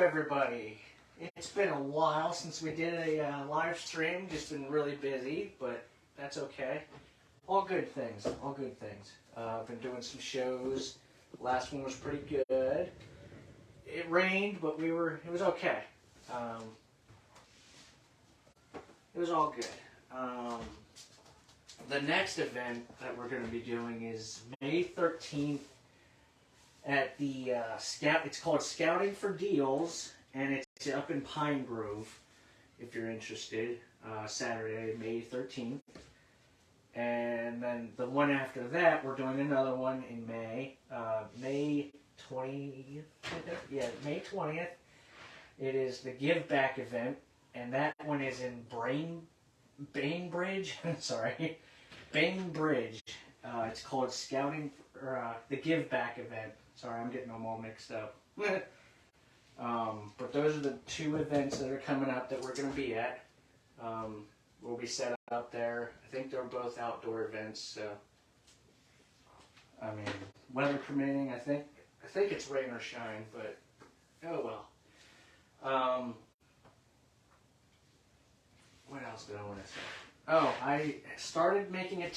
everybody. It's been a while since we did a live stream. Just been really busy, but that's okay. All good things. All good things. I've been doing some shows. Last one was pretty good. It rained, but it was okay. It was all good. The next event that we're going to be doing is May 13th at the it's called Scouting for Deals, and it's up in Pine Grove, if you're interested. Saturday, May 13th. And then the one after that, we're doing another one in May. May 20th? Yeah, May 20th. It is the Give Back event, and that one is in Bainbridge. Sorry. Bainbridge. It's called Scouting, or the Give Back event. Sorry, I'm getting them all mixed up. But those are the two events that are coming up that we're going to be at. We'll be set up there. I think they're both outdoor events, so I mean, weather permitting. I think it's rain or shine, but oh well. What else did I want to say? Oh, I started making a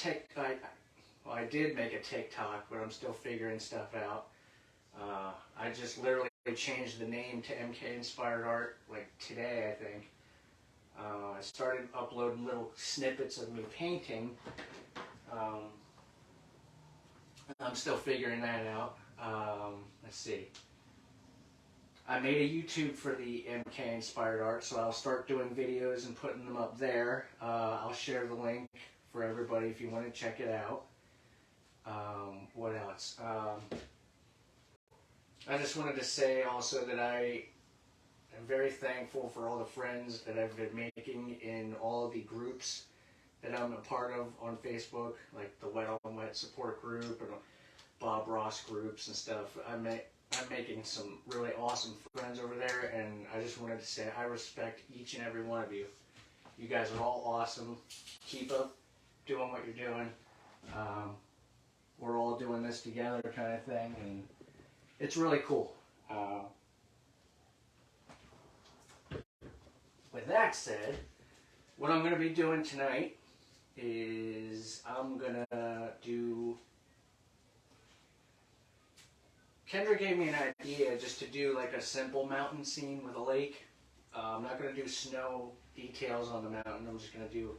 I did make a TikTok, but I'm still figuring stuff out. I just literally changed the name to MK Inspired Art like today, I think. I started uploading little snippets of me painting. I'm still figuring that out. Let's see. I made a YouTube for the MK Inspired Art, so I'll start doing videos and putting them up there. I'll share the link for everybody if you want to check it out. What else? I just wanted to say also that I am very thankful for all the friends that I've been making in all of the groups that I'm a part of on Facebook, like the Wet on Wet support group and Bob Ross groups and stuff. I'm making some really awesome friends over there, and I just wanted to say I respect each and every one of you. You guys are all awesome. Keep up doing what you're doing. We're all doing this together kind of thing, and it's really cool. With that said, what I'm going to be doing tonight is I'm going to do... Kendra gave me an idea just to do like a simple mountain scene with a lake. I'm not going to do snow details on the mountain. I'm just going to do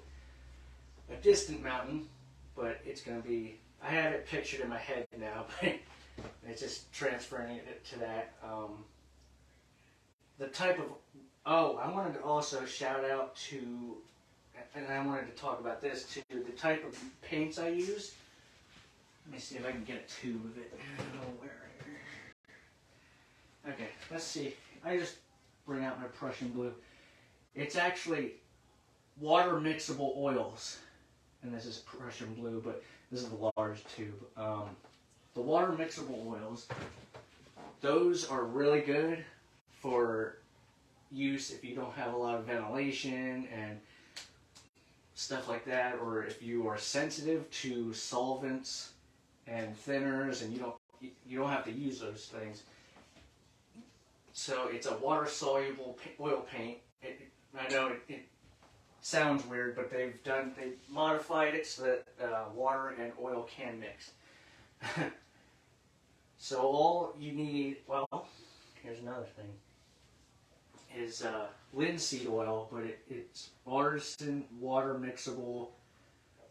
a distant mountain, but it's going to be... I have it pictured in my head now, but it's just transferring it to that. The type of... Oh, I wanted to also shout out to... And I wanted to talk about this too. The type of paints I use. Let me see if I can get a tube of it. Okay, let's see. I just bring out my Prussian blue. It's actually water mixable oils. And this is Prussian blue, but this is the large tube. The water mixable oils, those are really good for use if you don't have a lot of ventilation and stuff like that, or if you are sensitive to solvents and thinners and you don't have to use those things. So it's a water soluble oil paint. I know it sounds weird, but they've modified it so that water and oil can mix. So all you need, well, here's another thing, is linseed oil, but it's artisan water mixable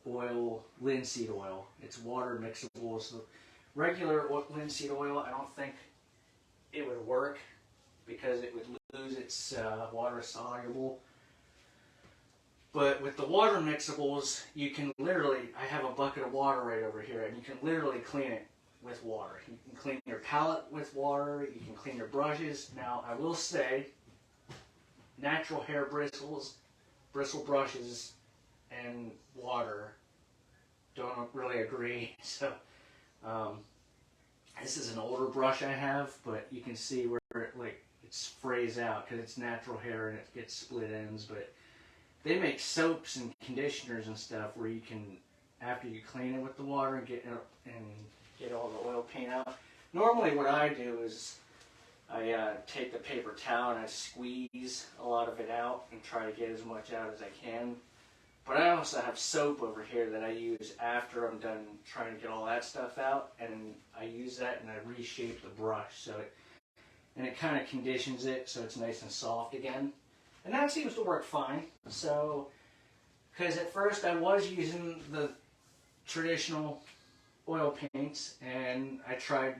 oil, linseed oil. It's water mixable. So regular linseed oil, I don't think it would work because it would lose its water soluble. But with the water mixables, you can literally, I have a bucket of water right over here, and you can literally clean it with water. You can clean your palette with water, you can clean your brushes. Now, I will say, natural hair bristles, bristle brushes, and water don't really agree. So, this is an older brush I have, but you can see where it sprays out because it's natural hair and it gets split ends. But they make soaps and conditioners and stuff where you can, after you clean it with the water and get all the oil paint out. Normally what I do is I take the paper towel and I squeeze a lot of it out and try to get as much out as I can. But I also have soap over here that I use after I'm done trying to get all that stuff out, and I use that and I reshape the brush and it kind of conditions it so it's nice and soft again. And that seems to work fine. So, because at first I was using the traditional oil paints, and I tried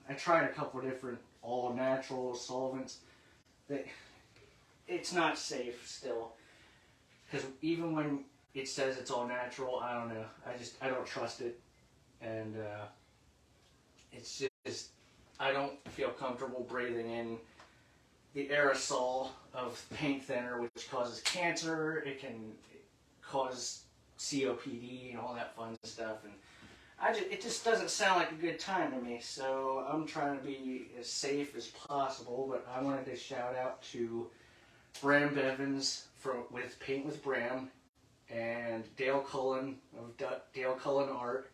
a couple of different all natural solvents. It's not safe still. Because even when it says it's all natural, I don't know. I don't trust it, and it's just I don't feel comfortable breathing in the aerosol of paint thinner, which causes cancer. It can cause COPD and all that fun stuff, and it just doesn't sound like a good time to me. So I'm trying to be as safe as possible. But I wanted to shout out to Bram Bevins with Paint with Bram, and Dale Cullen of Dale Cullen Art.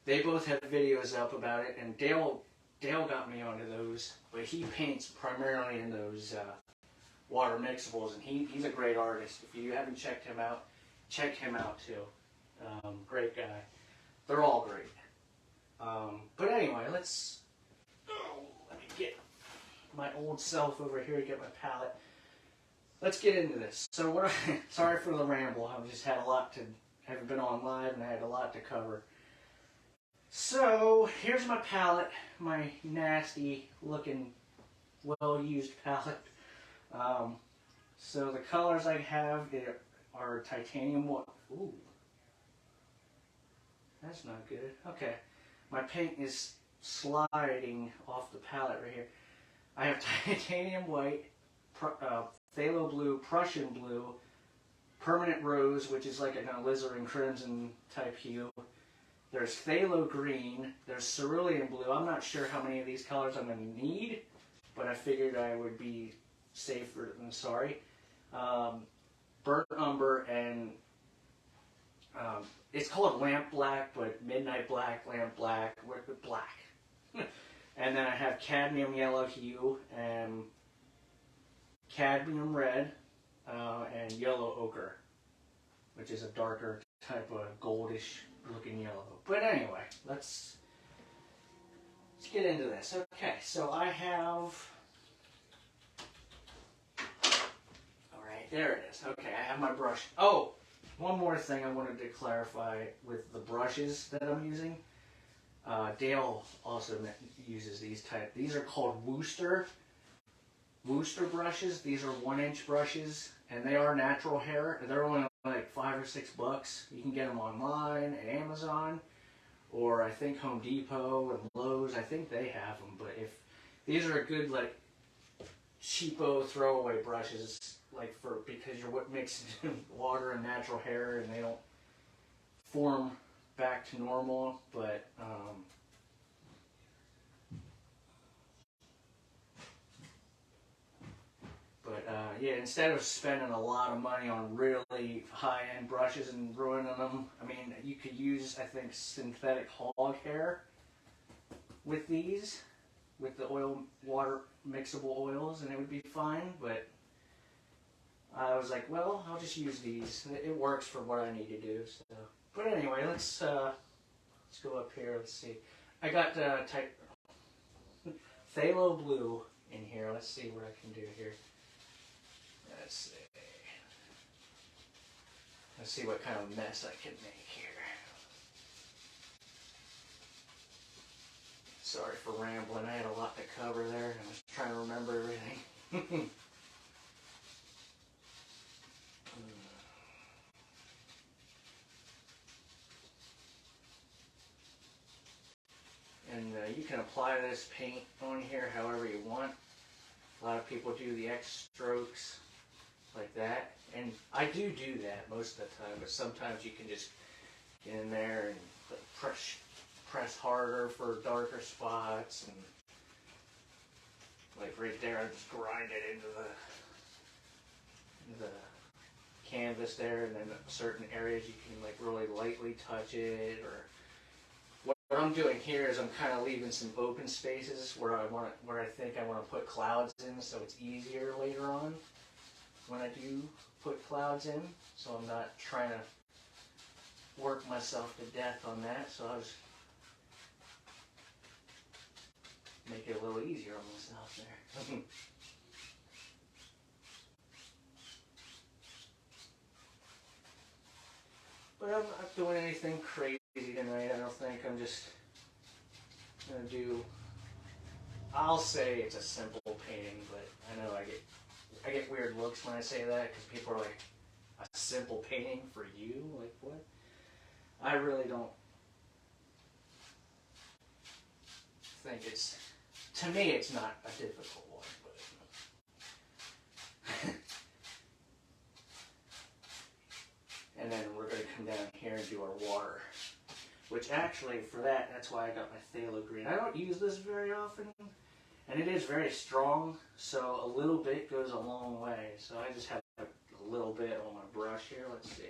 They both have videos up about it, and Dale got me onto those, but he paints primarily in those water mixables, and he's a great artist. If you haven't checked him out, check him out too. Great guy. They're all great. But anyway, let me get my old self over here to get my palette. Let's get into this. So sorry for the ramble. I've just had haven't been on live, and I had a lot to cover. So here's my palette, my nasty looking, well-used palette. So the colors I have are titanium white. Ooh, that's not good. Okay, my paint is sliding off the palette right here. I have titanium white, phthalo blue, Prussian blue, permanent rose, which is like an alizarin crimson type hue. There's phthalo green. There's cerulean blue. I'm not sure how many of these colors I'm going to need, but I figured I would be safer than sorry. Burnt umber, and it's called lamp black, but midnight black, lamp black, with black. And then I have cadmium yellow hue, and cadmium red, and yellow ochre, which is a darker type of goldish looking yellow. But anyway, let's get into this. Okay, so I have, all right, there it is. Okay, I have my brush. Oh, one more thing I wanted to clarify with the brushes that I'm using. Dale also uses these type. These are called Wooster brushes. These are 1-inch brushes, and they are natural hair. They're only like $5 or $6. You can get them online at Amazon, or I think Home Depot and Lowe's. I think they have them. But if these are a good like cheapo throwaway brushes, like because you're mixing water and natural hair, and they don't form back to normal. But yeah, instead of spending a lot of money on really high-end brushes and ruining them, I mean, you could use, I think, synthetic hog hair with these, with the water mixable oils, and it would be fine. But I was like, well, I'll just use these. It works for what I need to do. So, but anyway, let's go up here. Let's see. I got phthalo blue in here. Let's see what I can do here. Let's see what kind of mess I can make here. Sorry for rambling. I had a lot to cover there. I was trying to remember everything. And you can apply this paint on here however you want. A lot of people do the X strokes like that, and I do that most of the time, but sometimes you can just get in there and press harder for darker spots, and like right there I just grind it into the canvas there, and then certain areas you can like really lightly touch it or I'm doing here is I'm kind of leaving some open spaces where I think I want to put clouds in, so it's easier later on when I do put clouds in. So I'm not trying to work myself to death on that. So I was make it a little easier on myself there. But I'm not doing anything crazy tonight, I don't think. I'm just going to do, I'll say it's a simple painting, but I know I get weird looks when I say that, because people are like, a simple painting for you? Like, what? I really don't think it's, to me, it's not a difficult one, but. And then we're going to come down here and do our water. Which actually, for that, that's why I got my phthalo green. I don't use this very often, and it is very strong, so a little bit goes a long way. So I just have a little bit on my brush here. Let's see.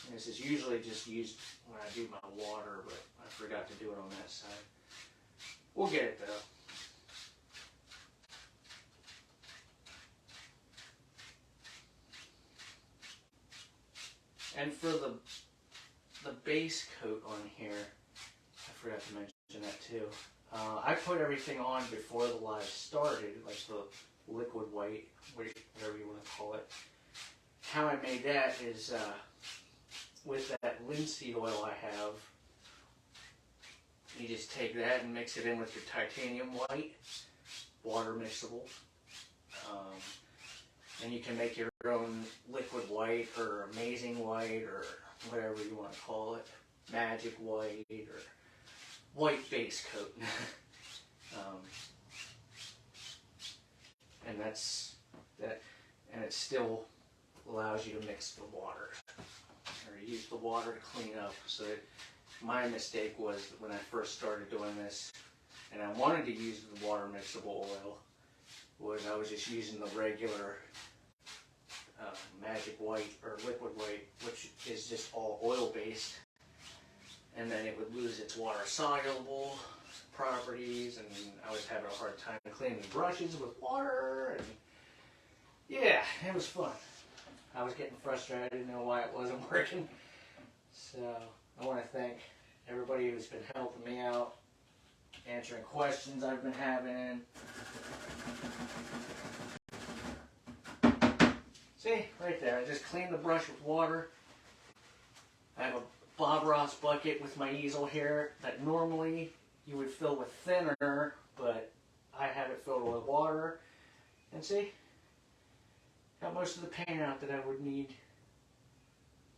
And this is usually just used when I do my water, but I forgot to do it on that side. We'll get it, though. And for the base coat on here, I forgot to mention that too. I put everything on before the live started, like the liquid white, whatever you want to call it. How I made that is with that linseed oil I have, you just take that and mix it in with your titanium white, water mixable. And you can make your own liquid white or amazing white or whatever you want to call it, magic white or white base coat. And that's that, and it still allows you to mix the water or use the water to clean up. So my mistake was when I first started doing this, and I wanted to use the water mixable oil, was I was just using the regular magic white or liquid white, which is just all oil based, and then it would lose its water soluble properties, and I was having a hard time cleaning brushes with water, and yeah, it was fun. I was getting frustrated, I didn't know why it wasn't working. So I want to thank everybody who's been helping me out, answering questions I've been having. See, right there, I just cleaned the brush with water. I have a Bob Ross bucket with my easel here that normally you would fill with thinner, but I have it filled with water. And see, got most of the paint out that I would need,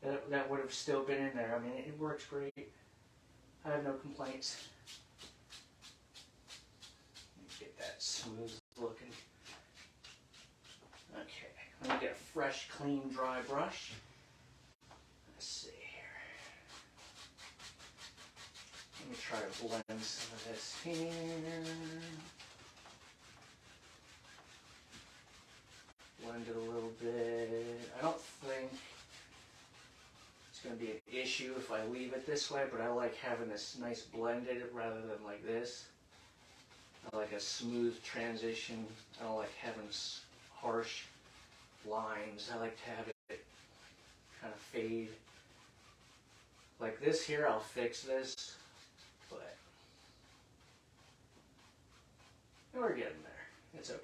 that would have still been in there. I mean, it works great. I have no complaints. Let me get that smooth looking. Okay. Let me get a fresh, clean, dry brush. Let's see here. Let me try to blend some of this here. Blend it a little bit. I don't think it's going to be an issue if I leave it this way, but I like having this nice blended rather than like this. I like a smooth transition. I don't like having harsh lines. I like to have it kind of fade. Like this here, I'll fix this, but we're getting there. It's okay.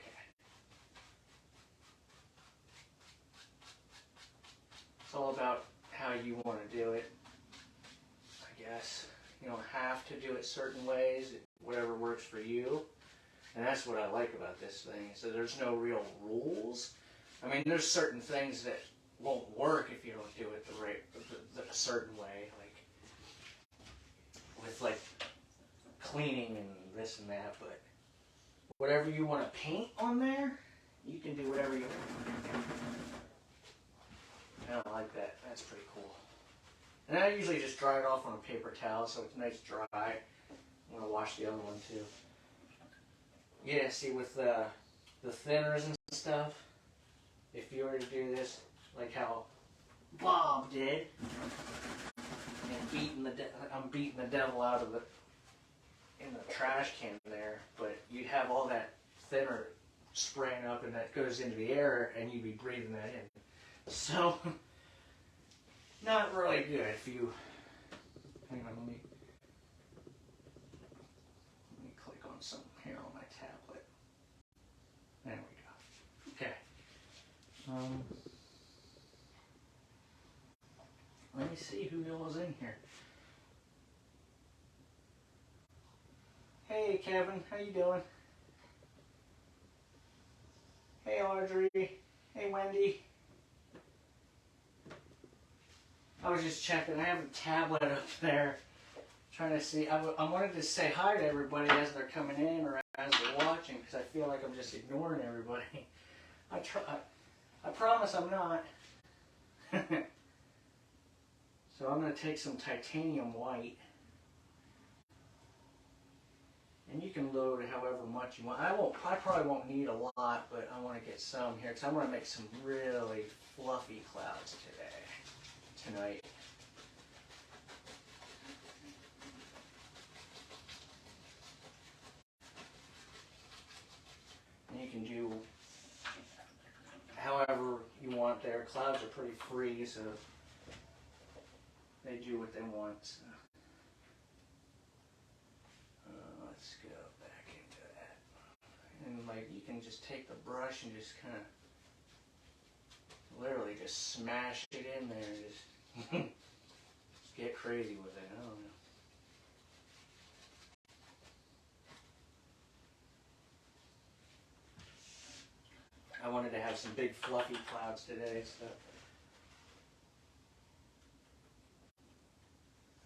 It's all about how you want to do it, I guess. You don't have to do it certain ways, whatever works for you. And that's what I like about this thing. So there's no real rules. I mean, there's certain things that won't work if you don't do it a certain way, like with like cleaning and this and that. But whatever you want to paint on there, you can do whatever you want. I don't like that. That's pretty cool. And I usually just dry it off on a paper towel, so it's nice dry. I'm gonna wash the other one too. Yeah, see, with the thinners and stuff, if you were to do this like how Bob did, and I'm beating the devil out of it in the trash can there, but you'd have all that thinner spraying up and that goes into the air and you'd be breathing that in. So, not really good if you, hang on, let me click on something here on my tablet. There we go. Okay. Let me see who all's in here. Hey Kevin, how you doing? Hey Audrey. Hey Wendy. I was just checking. I have a tablet up there, trying to see. I wanted to say hi to everybody as they're coming in or as they're watching, because I feel like I'm just ignoring everybody. I promise I'm not. So I'm going to take some titanium white. And you can load however much you want. I probably won't need a lot, but I want to get some here because I want to make some really fluffy clouds tonight. And you can do however you want there. Clouds are pretty free, so they do what they want. So. Let's go back into that. And like you can just take the brush and just kind of literally just smash it in there and just get crazy with it. I don't know. I wanted to have some big fluffy clouds today, so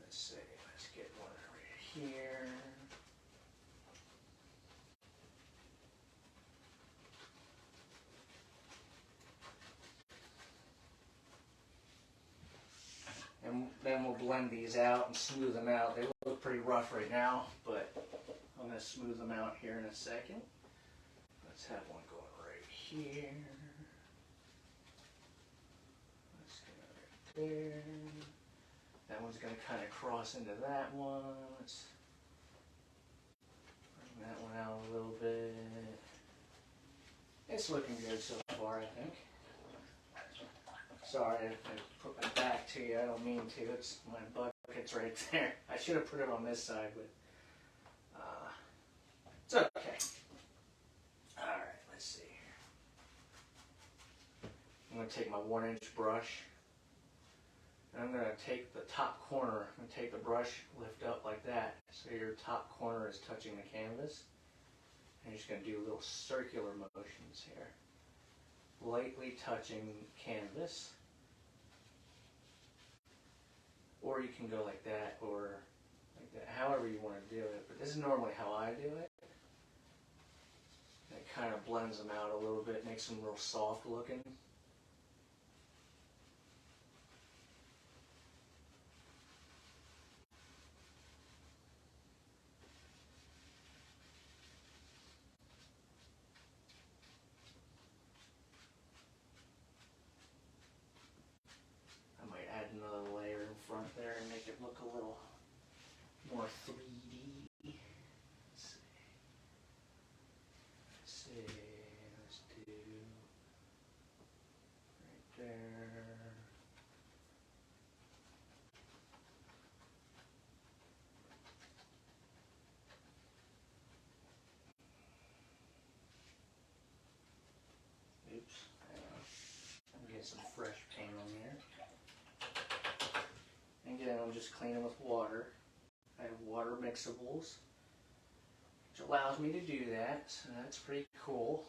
let's see. Let's get one right here. And then we'll blend these out and smooth them out. They look pretty rough right now, but I'm going to smooth them out here in a second. Let's have one going right here. Let's go right there. That one's going to kind of cross into that one. Let's bring that one out a little bit. It's looking good so far, I think. Sorry, I put my back to you. I don't mean to. It's my bucket's right there. I should have put it on this side, but it's okay. All right, let's see. I'm going to take my 1-inch brush, and I'm going to take the top corner and take the brush, lift up like that, so your top corner is touching the canvas. And you're just going to do little circular motions here, lightly touching canvas. Or you can go like that, or like that, however you want to do it. But this is normally how I do it. And it kind of blends them out a little bit, makes them real soft looking. I might add another layer in front there and make it look a little more 3D. Let's see. Let's do right there. Oops. I'm getting some fresh paint on here. And again, I'm just cleaning with water. I have water mixables, which allows me to do that, so that's pretty cool.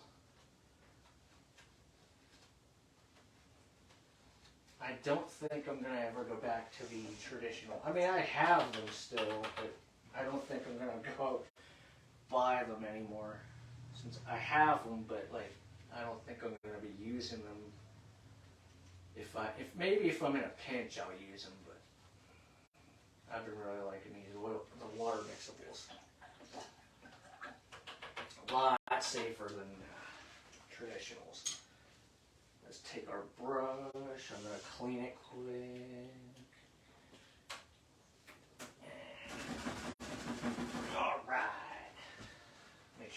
I don't think I'm going to ever go back to the traditional. I mean, I have them still, but I don't think I'm going to go buy them anymore. Since I have them, but like, I don't think I'm going to be using them. Maybe if I'm in a pinch, I'll use them, but I've been really liking these the water mixables. A lot safer than traditionals. Let's take our brush. I'm going to clean it quick.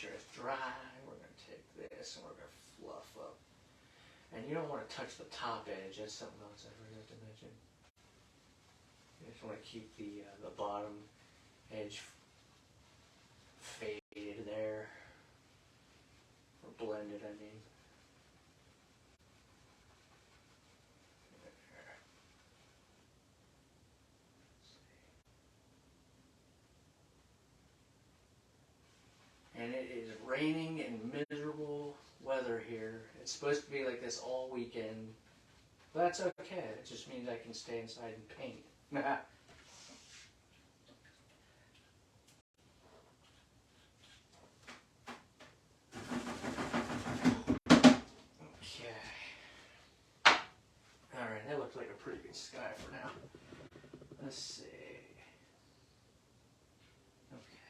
sure it's dry. We're going to take this and we're going to fluff up. And you don't want to touch the top edge. That's something else I forgot to mention. You just want to keep the bottom edge faded there. Or blended, I mean. And it is raining and miserable weather here. It's supposed to be like this all weekend. But that's okay. It just means I can stay inside and paint. Okay. Alright, that looks like a pretty good sky for now. Let's see. Okay.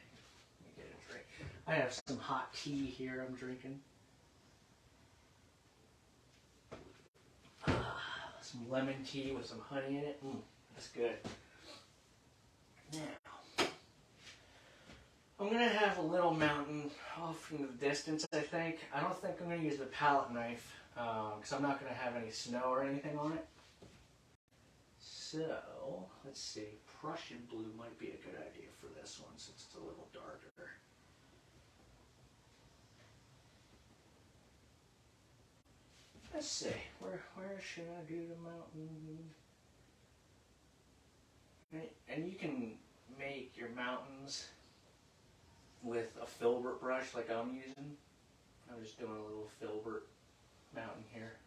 Let me get a drink. I have some hot tea here I'm drinking. Some lemon tea with some honey in it. That's good. Now, I'm going to have a little mountain off in the distance, I think. I don't think I'm going to use the palette knife because I'm not going to have any snow or anything on it. So, let's see. Prussian blue might be a good idea for this one since it's a little darker. Let's see. Where should I do the mountain? And you can make your mountains with a filbert brush like I'm using. I'm just doing a little filbert mountain here.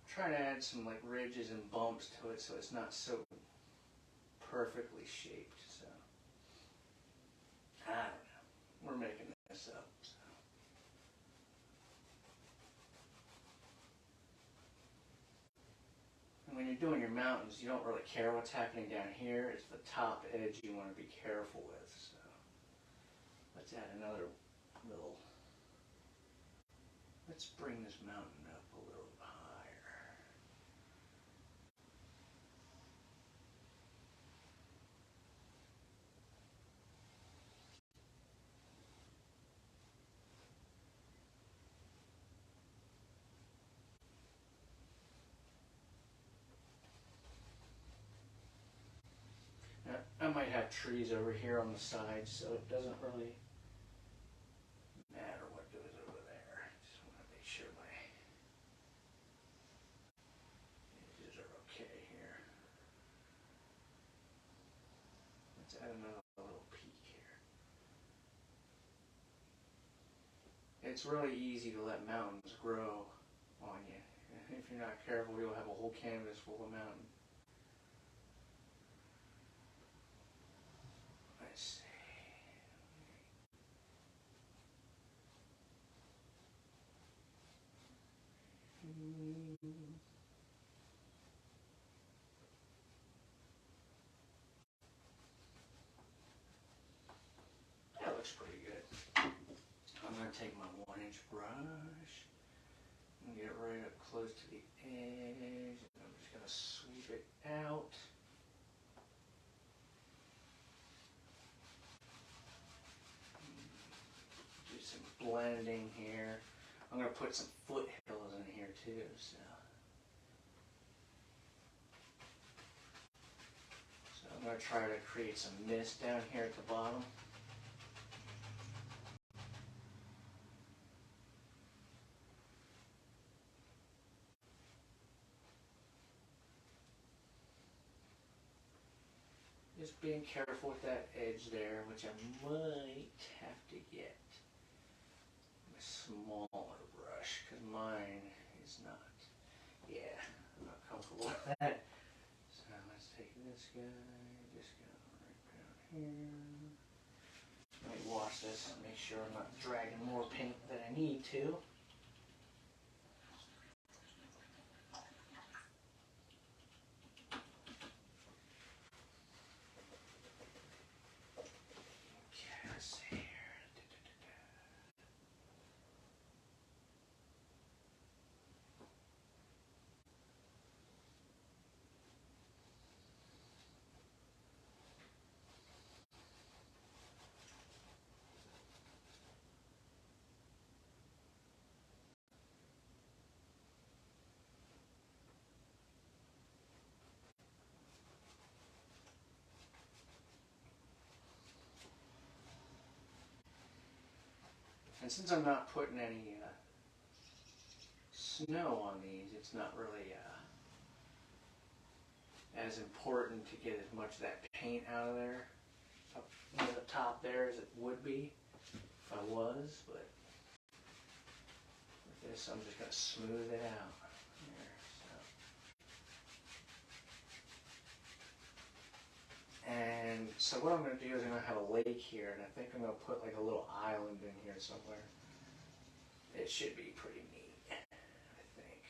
Try to add some like ridges and bumps to it so it's not so perfectly shaped. So I don't know. We're making this up. So. And when you're doing your mountains, you don't really care what's happening down here. It's the top edge you want to be careful with. So let's add another little. Let's bring this mountain up a little higher. Now, I might have trees over here on the sides, so it doesn't really matter what goes over there. Just want to make sure my edges are okay here. Let's add another little peak here. It's really easy to let mountains grow on you. If you're not careful, you'll have a whole canvas full of mountain. Let's see. That looks pretty good. I'm going to take my 1-inch brush and get right up close to the edge. And I'm just going to sweep it out. Do some blending here. I'm going to put some foothills in here too. So I'm going to try to create some mist down here at the bottom. Just being careful with that edge there, which I might have to get a smaller brush, because mine is not, yeah, I'm not comfortable with that. So let's take this guy, just go right down here. Let me wash this and make sure I'm not dragging more paint than I need to. And since I'm not putting any snow on these, it's not really as important to get as much of that paint out of there, up near the top there, as it would be if I was, but with this I'm just going to smooth it out. And so what I'm going to do is I'm going to have a lake here, and I think I'm going to put like a little island in here somewhere. It should be pretty neat, I think.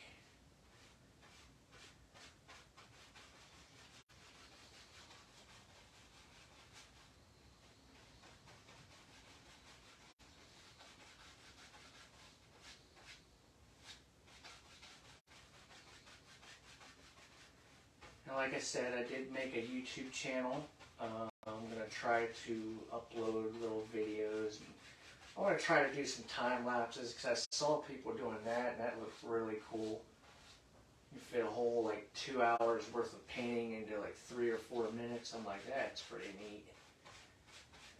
And like I said, I did make a YouTube channel. I'm going to try to upload little videos. I want to try to do some time lapses because I saw people doing that, and that looked really cool. You fit a whole like 2 hours worth of painting into like 3 or 4 minutes. I'm like, that's pretty neat.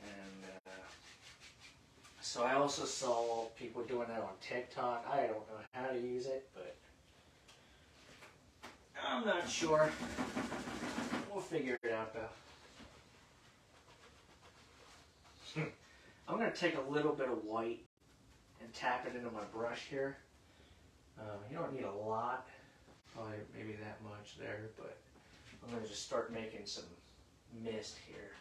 And so I also saw people doing that on TikTok. I don't know how to use it, but I'm not sure. We'll figure it out though. I'm going to take a little bit of white and tap it into my brush here. You don't need a lot, probably maybe that much there, but I'm going to just start making some mist here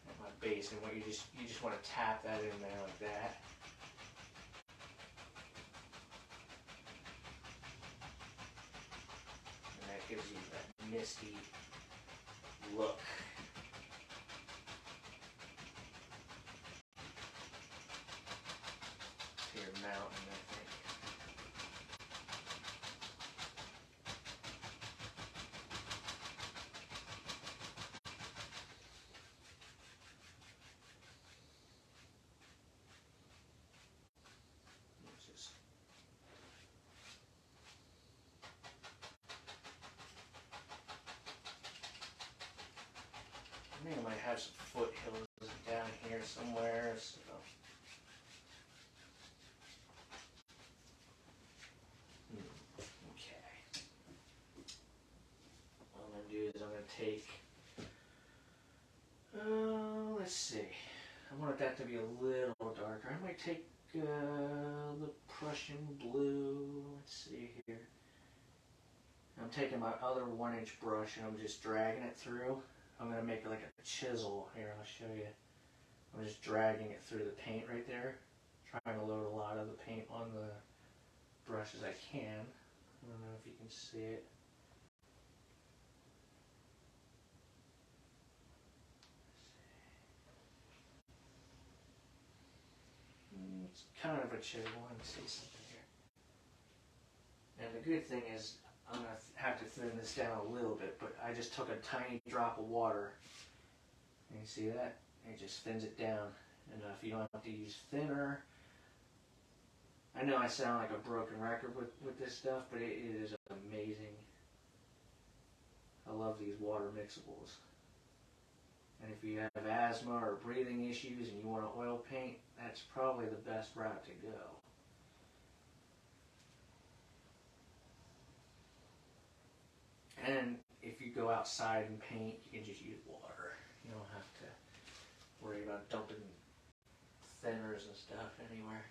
at my base. And what you just want to tap that in there like that. And that gives you that misty look. Your mountain, I think. I think I might have some foothills down here somewhere. So. Take, let's see, I want that to be a little darker. I might take the Prussian blue. Let's see here. I'm taking my other 1-inch brush and I'm just dragging it through. I'm going to make it like a chisel. Here, I'll show you. I'm just dragging it through the paint right there. Trying to load a lot of the paint on the brush as I can. I don't know if you can see it. It's kind of a chisel. Let me see something here. And the good thing is I'm going to have to thin this down a little bit, but I just took a tiny drop of water. And you see that? It just thins it down enough. You don't have to use thinner. I know I sound like a broken record with this stuff, but it is amazing. I love these water mixables. And if you have asthma or breathing issues and you want to oil paint, that's probably the best route to go. And if you go out outside and paint, you can just use water. You don't have to worry about dumping thinners and stuff anywhere.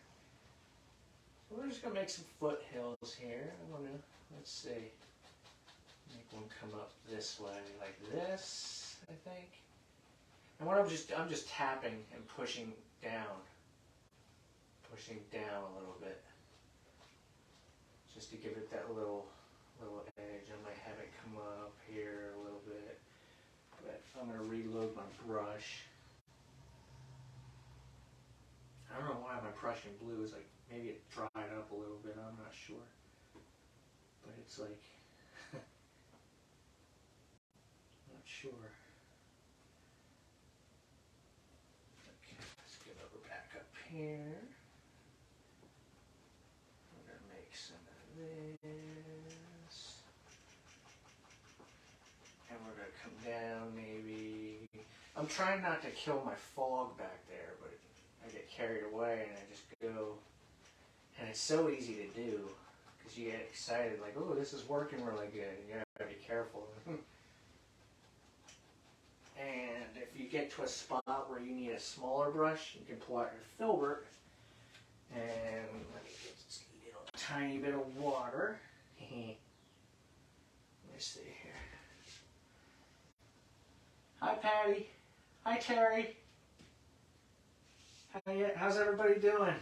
So we're just gonna make some foothills here. Let's see. Make one come up this way, like this, I think. And what I'm just tapping and pushing down a little bit, just to give it that little edge. I might have it come up here a little bit, but I'm gonna reload my brush. I don't know why my Prussian blue is like, maybe it dried up a little bit, I'm not sure. But it's like, not sure. Okay, let's get over back up here. We're gonna make some of this. And we're gonna come down maybe. I'm trying not to kill my fog back there, but I get carried away and I just go. And it's so easy to do because you get excited, like, oh, this is working really good. And you gotta be careful. And if you get to a spot where you need a smaller brush, you can pull out your filbert and let me get this little tiny bit of water. Let me see here. Hi, Patty. Hi, Terry. How's everybody doing?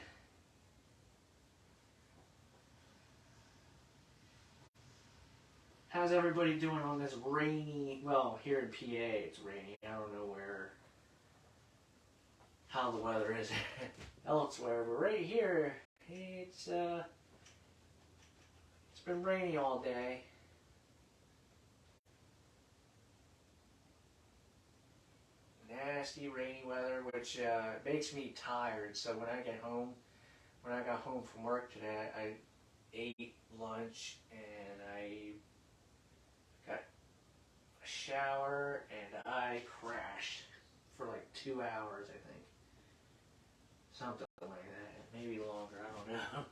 How's everybody doing on this rainy, well, here in PA it's rainy. I don't know how the weather is elsewhere, but right here it's been rainy all day. Nasty rainy weather, which makes me tired. So when I got home from work today, I ate lunch and I got a shower and I crashed for like 2 hours, I think. Something like that. Maybe longer, I don't know.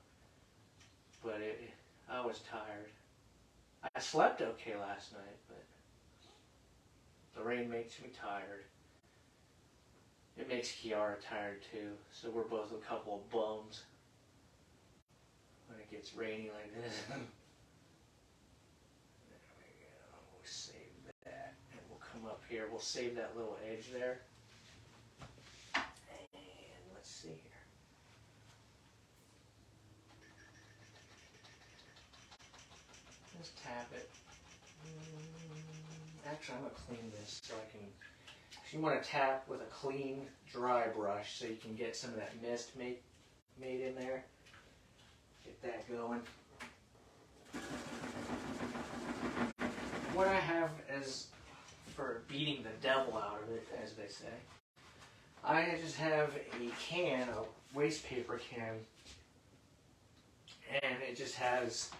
But I was tired. I slept okay last night, but the rain makes me tired. It makes Kiara tired too, so we're both a couple of bums when it gets rainy like this. There we go. We'll save that, and we'll come up here. We'll save that little edge there. And let's see here. Just tap it. Actually, I'm going to clean this so I can... You want to tap with a clean, dry brush so you can get some of that mist made in there. Get that going. What I have is, for beating the devil out of it, as they say, I just have a can, a waste paper can, and it just has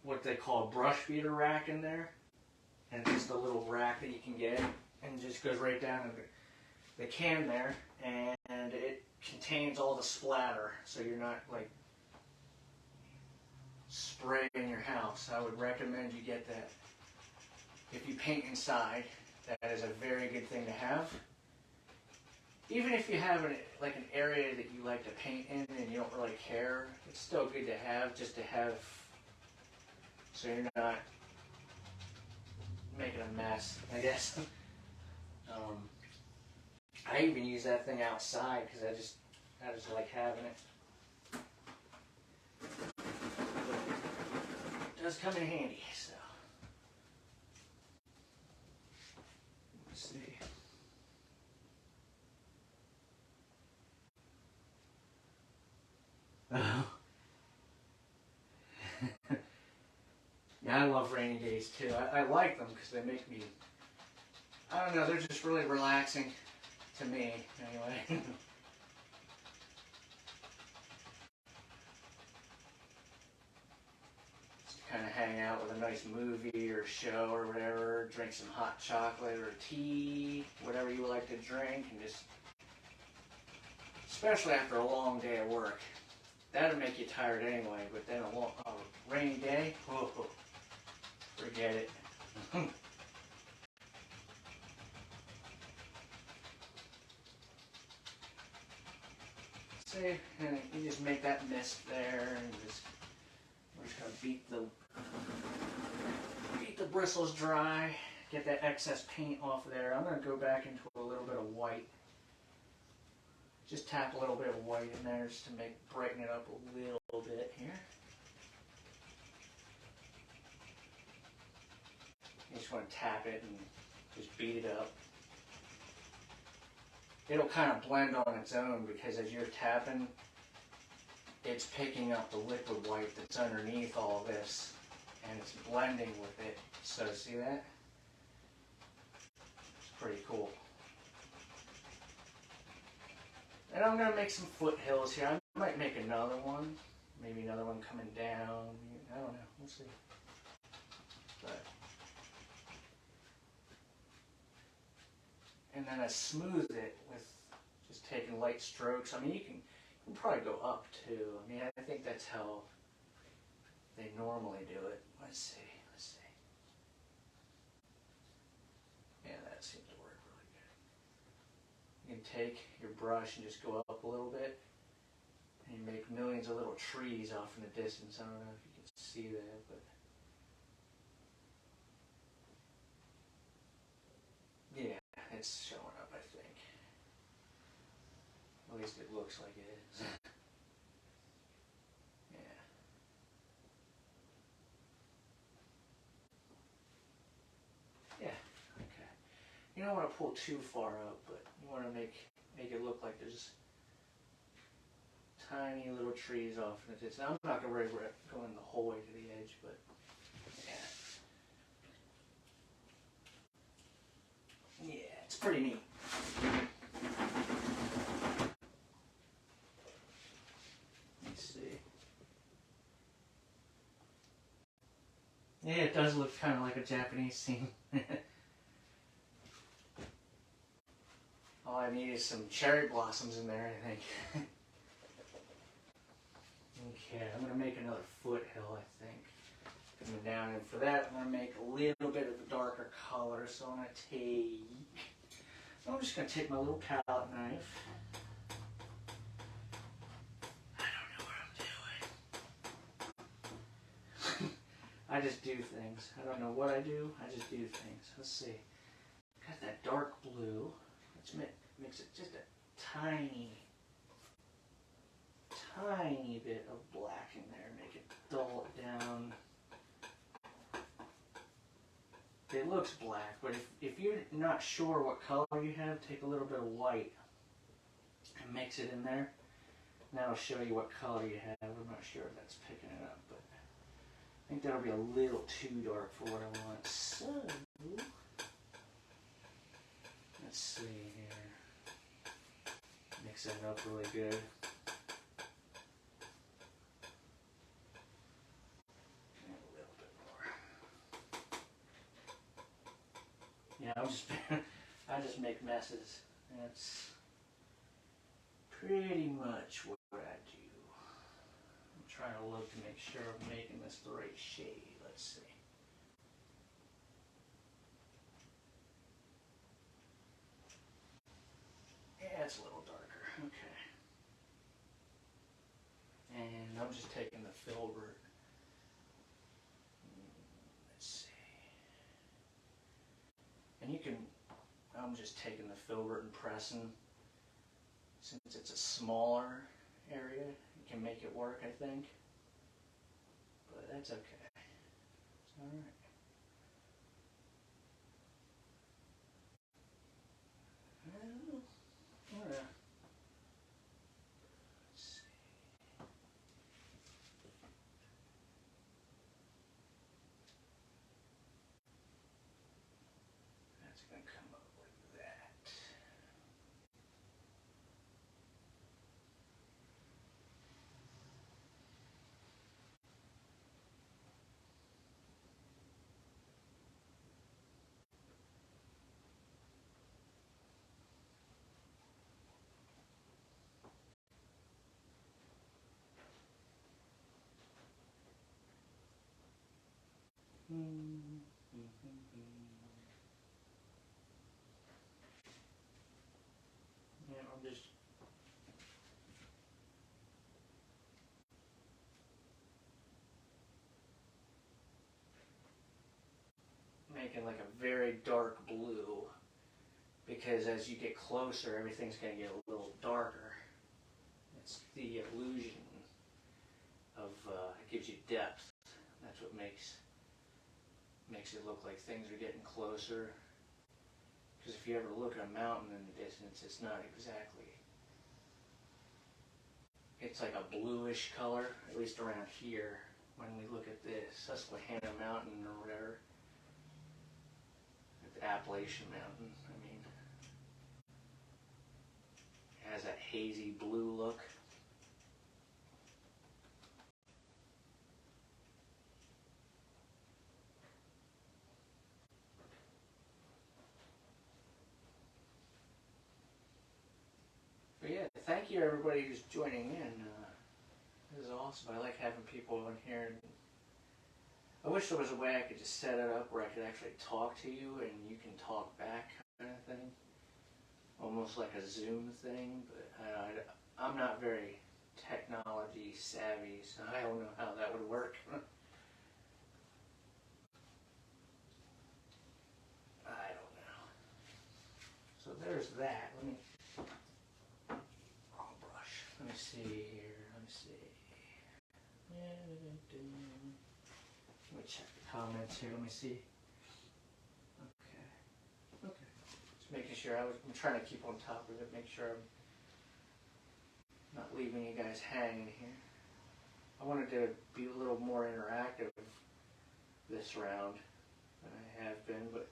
what they call a brush beater rack in there, and just a little rack that you can get. And it just goes right down in the can there, and it contains all the splatter, so you're not like spraying your house. I would recommend you get that. If you paint inside, that is a very good thing to have. Even if you have an area that you like to paint in and you don't really care, it's still good to have, just to have, so you're not making a mess, I guess. I even use that thing outside because I just like having it. It does come in handy, so. Let's see. Yeah, I love rainy days too. I like them because they make me, I don't know, they're just really relaxing to me, anyway. Just kind of hang out with a nice movie or show or whatever, drink some hot chocolate or tea, whatever you like to drink, and just, especially after a long day at work. That'll make you tired anyway, but then a rainy day, oh, forget it. see, and you just make that mist there, and we're just gonna beat the bristles dry, get that excess paint off of there. I'm gonna go back into a little bit of white. Just tap a little bit of white in there just to brighten it up a little bit here. You just want to tap it and just beat it up. It'll kind of blend on its own because as you're tapping, it's picking up the liquid white that's underneath all this and it's blending with it. So see that? It's pretty cool. And I'm going to make some foothills here. I might make another one. Maybe another one coming down. I don't know. We'll see. But, and then I smooth it with just taking light strokes. I mean, you can probably go up too. I mean, I think that's how they normally do it. Let's see. Yeah, that seems to work really good. You can take your brush and just go up a little bit, and you make millions of little trees off in the distance. I don't know if you can see that, but yeah, it's showing up, I think. At least it looks like it is. Yeah. Yeah, okay. You don't want to pull too far up, but you want to make it look like there's tiny little trees off in the distance. I'm not going to worry about going the whole way to the edge, but yeah. Yeah, it's pretty neat. Let's see. Yeah, it does look kind of like a Japanese scene. All I need is some cherry blossoms in there, I think. Okay, I'm going to make another foothill, I think. Coming down, and for that, I'm going to make a little bit of a darker color. So I'm just going to take my little palette knife. I don't know what I'm doing. I just do things. I don't know what I do. I just do things. Let's see. Got that dark blue. Let's mix it just a tiny bit of black in there. Make it dull it down. It looks black, but if you're not sure what color you have, take a little bit of white and mix it in there. And that'll show you what color you have. I'm not sure if that's picking it up, but I think that'll be a little too dark for what I want. So, let's see here. Mix that up really good. Yeah, I just make messes. That's pretty much what I do. I'm trying to look to make sure I'm making this the right shade. Let's see. Yeah, it's a little darker. Okay. And I'm just taking the filbert. Let's see. And you can, I'm just taking the filbert and pressing. Since it's a smaller area, you can make it work, I think. But that's okay. It's all right. Let's see. That's going to come up like that. making like a very dark blue, because as you get closer, everything's going to get a little darker. It's the illusion of, it gives you depth. That's what makes it look like things are getting closer. Because if you ever look at a mountain in the distance, it's not exactly, it's like a bluish color, at least around here. When we look at this Susquehanna Mountain or whatever, the Appalachian Mountain, I mean, it has that hazy blue look. But yeah, thank you everybody who's joining in. This is awesome. I like having people in here. I wish there was a way I could just set it up where I could actually talk to you and you can talk back, kind of thing. Almost like a Zoom thing, but I'm not very technology savvy, so I don't know how that would work. I don't know. So there's that. Let me Let me see here. Let me see. Let me check the comments here. Let me see. Okay. Just making sure. I'm trying to keep on top of it. Make sure I'm not leaving you guys hanging here. I wanted to be a little more interactive this round than I have been, but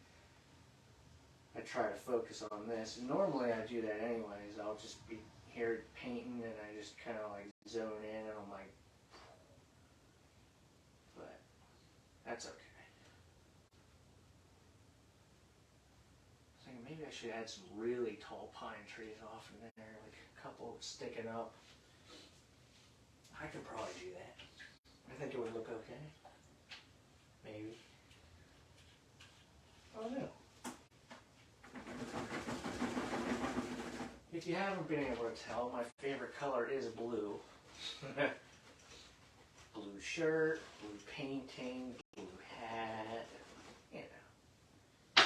I try to focus on this. And normally I do that anyways. I'll just be here painting and I just kind of like zone in and I'm like, but that's okay. I think maybe I should add some really tall pine trees off in there, like a couple sticking up. I could probably do that. I think it would look okay. Maybe. I don't know. If you haven't been able to tell, my favorite color is blue. Blue shirt, blue painting, blue hat, you know.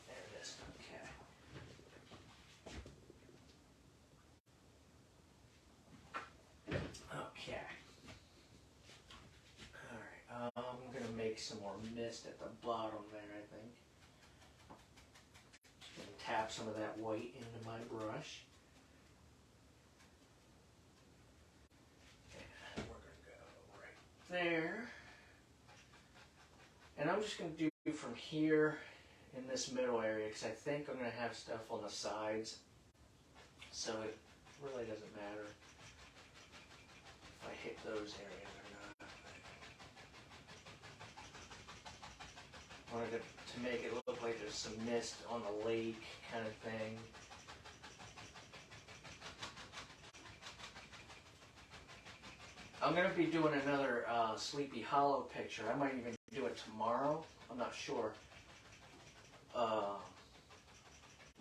There it is. Okay. Okay. Alright, I'm going to make some more mist at the bottom there, I think. Tap some of that white into my brush. And we're going to go right there. And I'm just going to do from here in this middle area because I think I'm going to have stuff on the sides. So it really doesn't matter if I hit those areas or not. I wanted to make it look like there's some mist on the lake kind of thing. I'm going to be doing another Sleepy Hollow picture. I might even do it tomorrow. I'm not sure.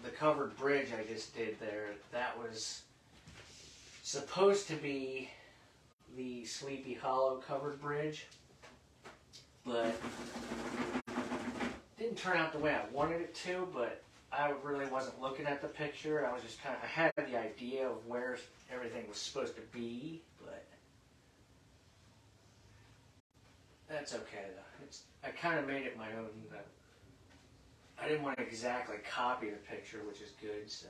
The covered bridge I just did there, that was supposed to be the Sleepy Hollow covered bridge, but didn't turn out the way I wanted it to, but I really wasn't looking at the picture. I was just I had the idea of where everything was supposed to be, but that's okay though. I kind of made it my own. I didn't want to exactly copy the picture, which is good, so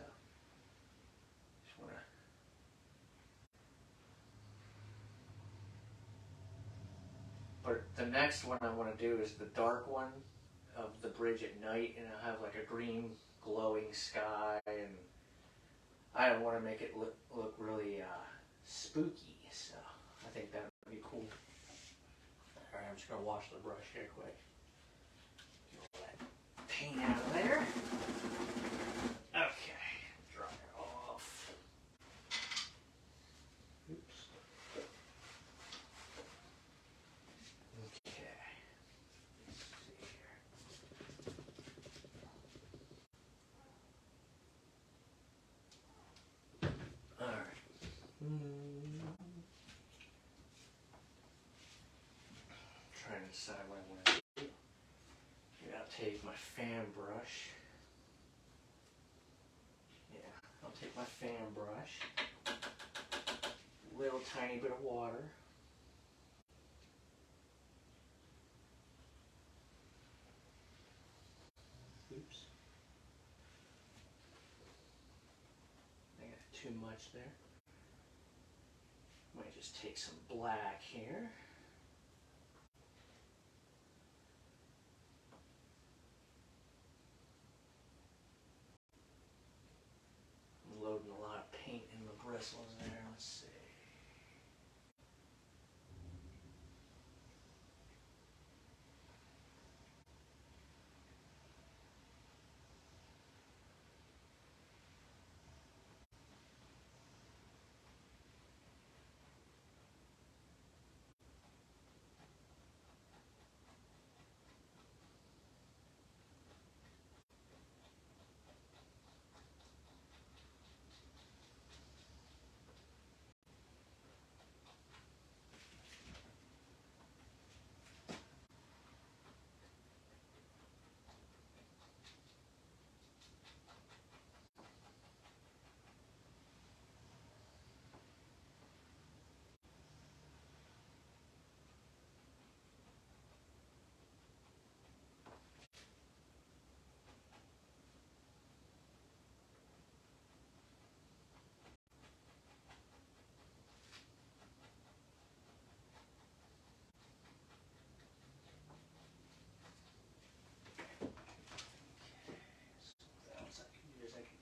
just want to. But the next one I want to do is the dark one of the bridge at night, and I'll have like a green glowing sky, and I don't want to make it look really spooky, so I think that would be cool. Alright, I'm just going to wash the brush here quick. Get all that paint out of there. Okay, dry it off. Oops. Okay. Let's see here. Alright. Trying decide what I want to do. Maybe I'll take my fan brush. Yeah, I'll take my fan brush. Little tiny bit of water. Oops. I got too much there. Might just take some black here. I'm loading a lot of paint in the bristles there. Let's see.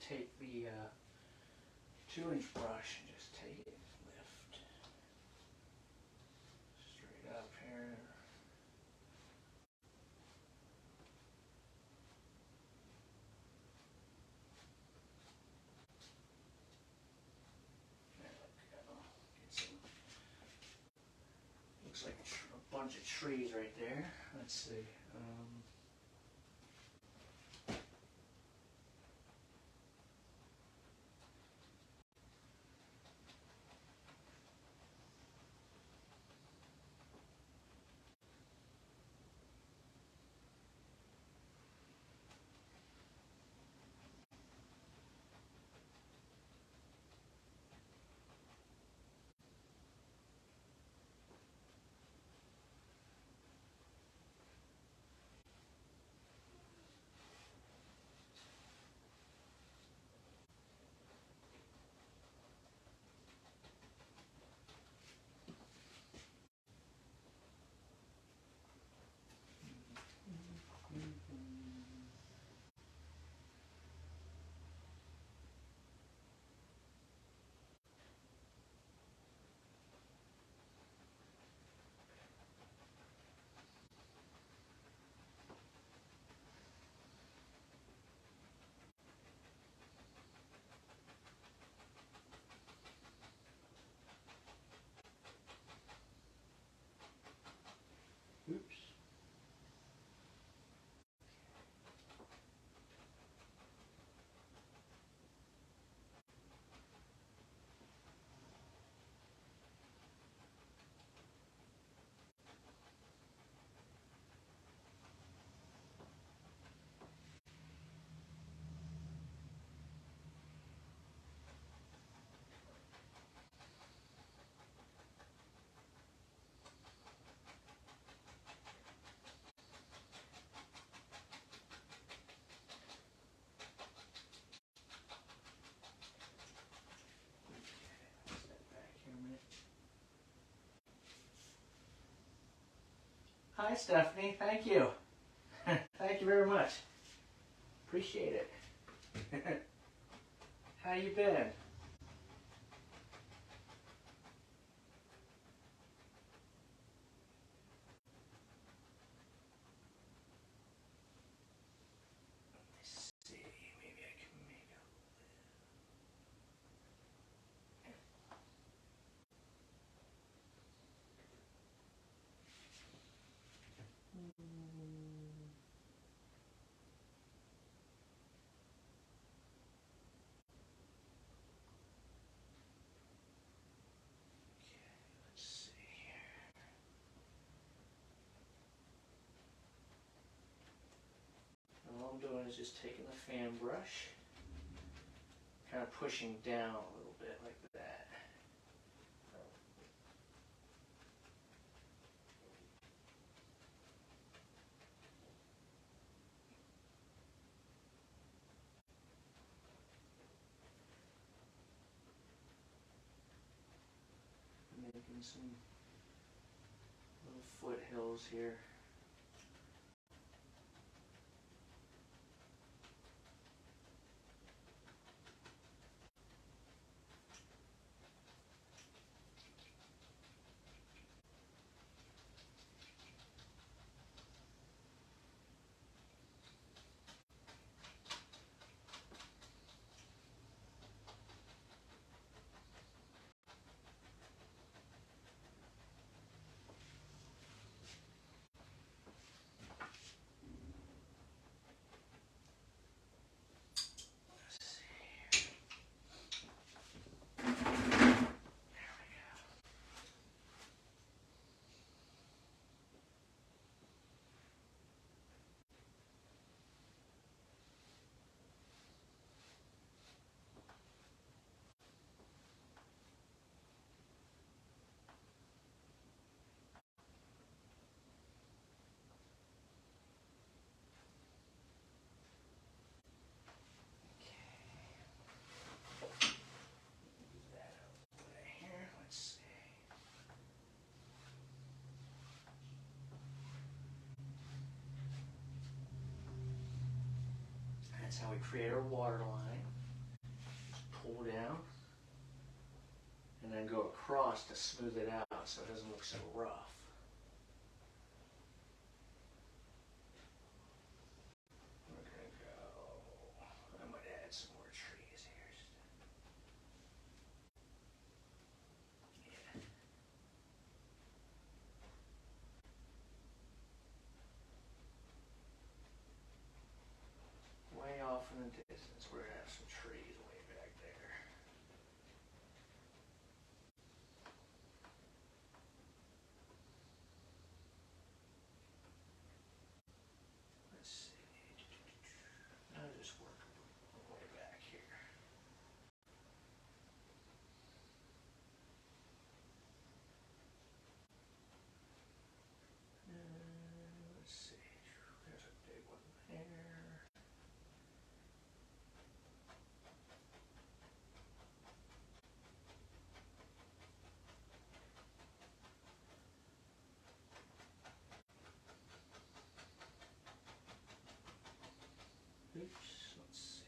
Take the 2-inch brush and just take it, lift straight up here. There we go. Get some, looks like a bunch of trees right there. Let's see. Oops. Hi, Stephanie. Thank you. Thank you very much. Appreciate it. How you been? Let's see. Maybe I can make a let's see here. is just taking the fan brush, kind of pushing down a little bit like that. Making some little foothills here. That's how we create our water line. Just pull down and then go across to smooth it out so it doesn't look so rough. We're gonna go, I might add some more trees here. Yeah. Way off in the distance, we're gonna have some trees way back there. Let's see. I'll just work way back here. Let's see. There's a big one there. Oops, let's see.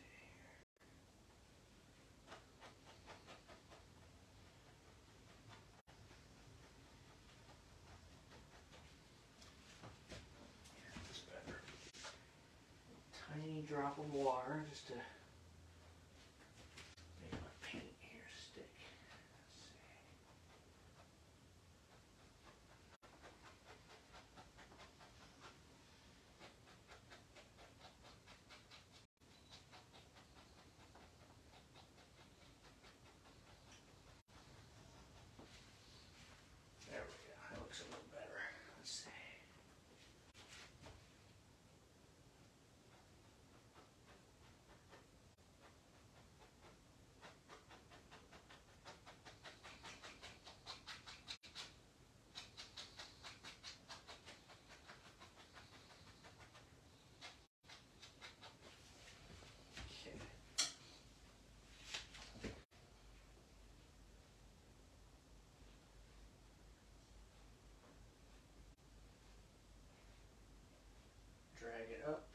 Yeah, that's better. Tiny drop of water just to make my paint here stick. Let's see. There we go. That looks a little better. Let's see. Okay. Drag it up.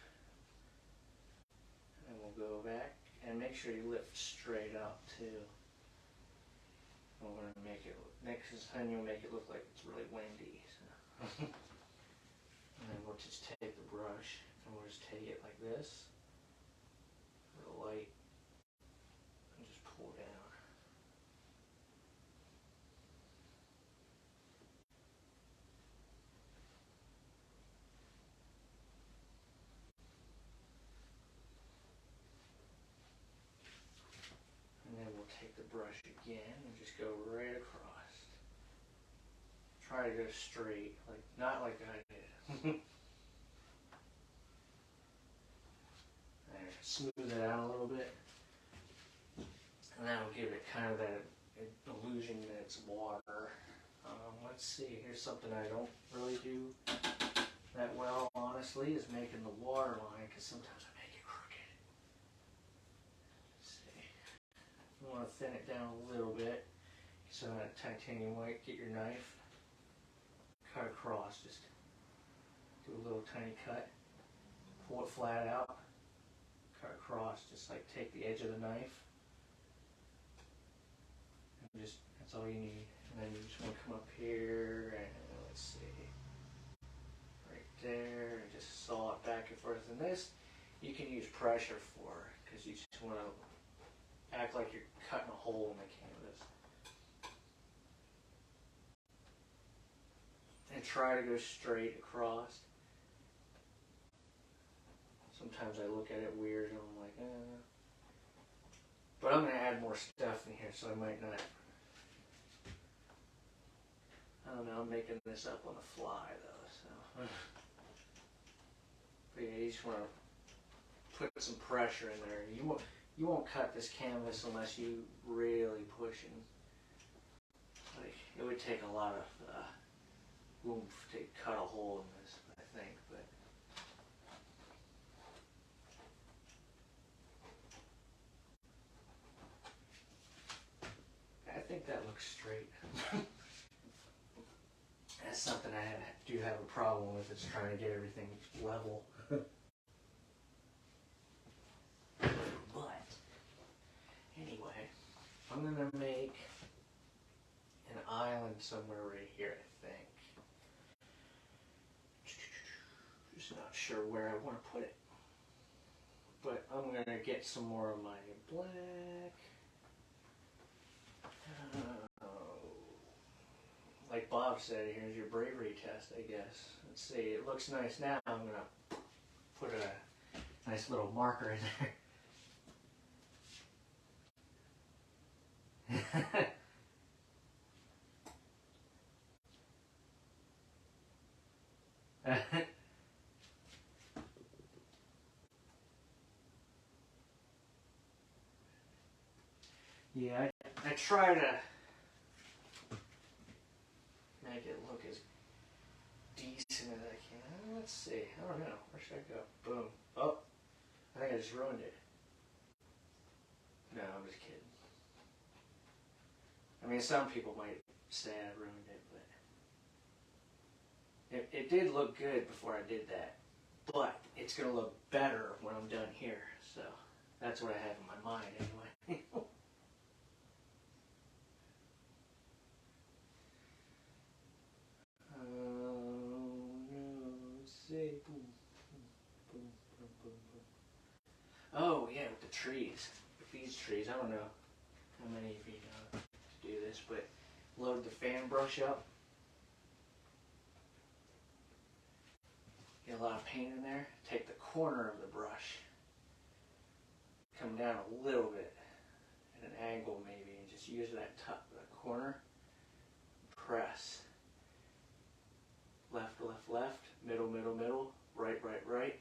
And we'll go back and make sure you lift straight up too. We're going to make it, next time you'll make it look like it's really windy. So. And then we'll just take the brush and we'll just take it like this, real light, and just pull down. And then we'll take the brush again and just go right across. Try to go straight, like not like I did. smooth it out a little bit. And that'll give it kind of that illusion that it's water. Let's see, here's something I don't really do that well, honestly, is making the water line, because sometimes I make it crooked. Let's see. You want to thin it down a little bit. So that titanium white, get your knife, cut across, just do a little tiny cut, pull it flat out, cut across, just like take the edge of the knife, and just, that's all you need. And then you just want to come up here, and let's see, right there, and just saw it back and forth. And this, you can use pressure for, because you just want to act like you're cutting a hole in the canvas. And try to go straight across. Sometimes I look at it weird and I'm like, eh. But I'm going to add more stuff in here, so I might not. I don't know, I'm making this up on the fly though, so. But yeah, you just want to put some pressure in there. You won't cut this canvas unless you really pushing. Like, it would take a lot of oomph to cut a hole in this, I think, but. I think that looks straight. That's something I do have a problem with, is trying to get everything level. But, anyway, I'm going to make an island somewhere right here, I think. Just not sure where I want to put it. But I'm going to get some more of my black. Like Bob said, here's your bravery test, I guess. Let's see, it looks nice now. I'm going to put a nice little marker in there. Yeah, I try to make it look as decent as I can. Let's see. I don't know. Where should I go? Boom. Oh, I think I just ruined it. No, I'm just kidding. I mean, some people might say I ruined it, but it did look good before I did that. But it's going to look better when I'm done here. So that's what I have in my mind anyway. Boom, boom, boom, boom, boom. Oh yeah, with the trees, with these trees. I don't know how many of you know to do this, but load the fan brush up. Get a lot of paint in there. Take the corner of the brush, come down a little bit at an angle maybe, and just use that top, that corner. Press. Left, left, left, middle, middle, middle, right, right, right,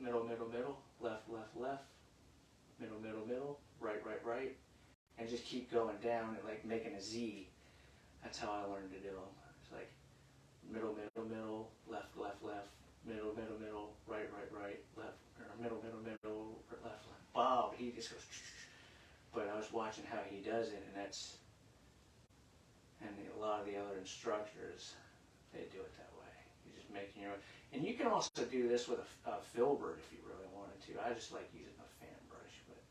middle, middle, middle, left, left, left, middle, middle, middle, right, right, right, and just keep going down and like making a Z. That's how I learned to do them. It's like middle, middle, middle, left, left, left, middle, middle, middle, right, right, right, left, or middle, middle, middle, left, left. Bob, he just goes, but I was watching how he does it, and that's, and a lot of the other instructors, they do it that way. You're just making your own. And you can also do this with a filbert if you really wanted to. I just like using a fan brush. But.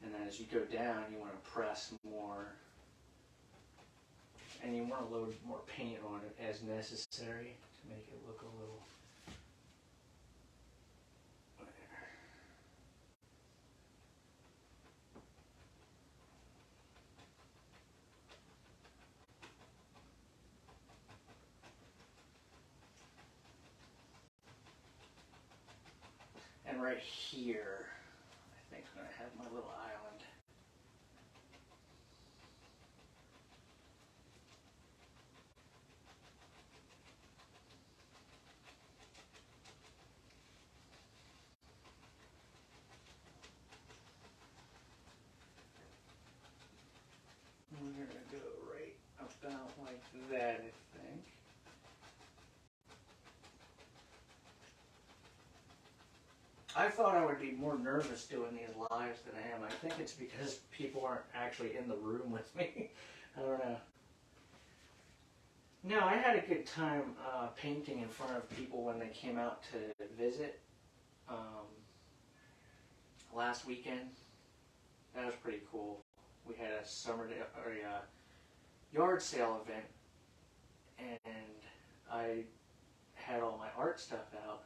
And then as you go down, you want to press more. And you want to load more paint on it as necessary to make it look a little. And right here, I think I'm going to have my little island. that, I think. I thought I would be more nervous doing these lives than I am. I think it's because people aren't actually in the room with me. I don't know. No, I had a good time painting in front of people when they came out to visit last weekend. That was pretty cool. We had a summer day, or a yard sale event, and I had all my art stuff out,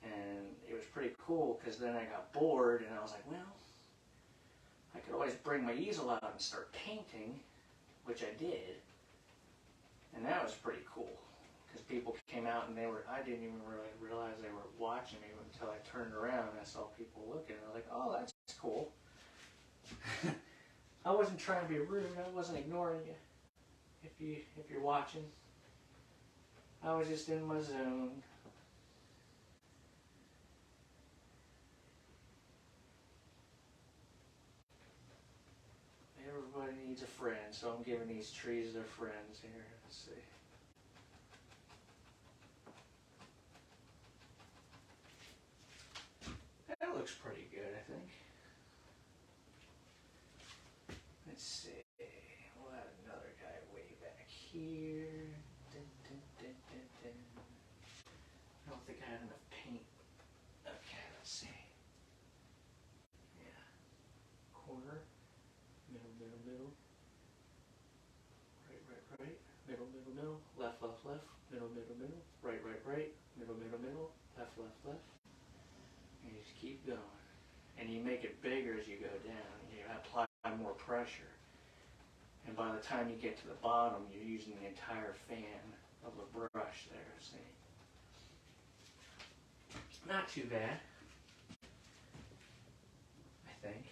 and it was pretty cool because then I got bored and I was like, well, I could always bring my easel out and start painting, which I did, and that was pretty cool because people came out and I didn't even really realize they were watching me until I turned around and I saw people looking, and I was like, oh, that's cool. I wasn't trying to be rude. I wasn't ignoring you. If you're watching, I was just in my zone. Everybody needs a friend, so I'm giving these trees their friends here. Let's see. That looks pretty good, I think. Let's see. We'll add another guy way back here. Dun, dun, dun, dun, dun. I don't think I have enough paint. Okay, let's see. Yeah. Corner. Middle, middle, middle. Right, right, right. Middle, middle, middle. Left, left, left. Middle, middle, middle. Right, right, right. Middle, middle, middle. Left, left, left. And you just keep going. And you make it bigger as you go down. You apply more pressure. And by the time you get to the bottom, you're using the entire fan of the brush there, see? Not too bad, I think.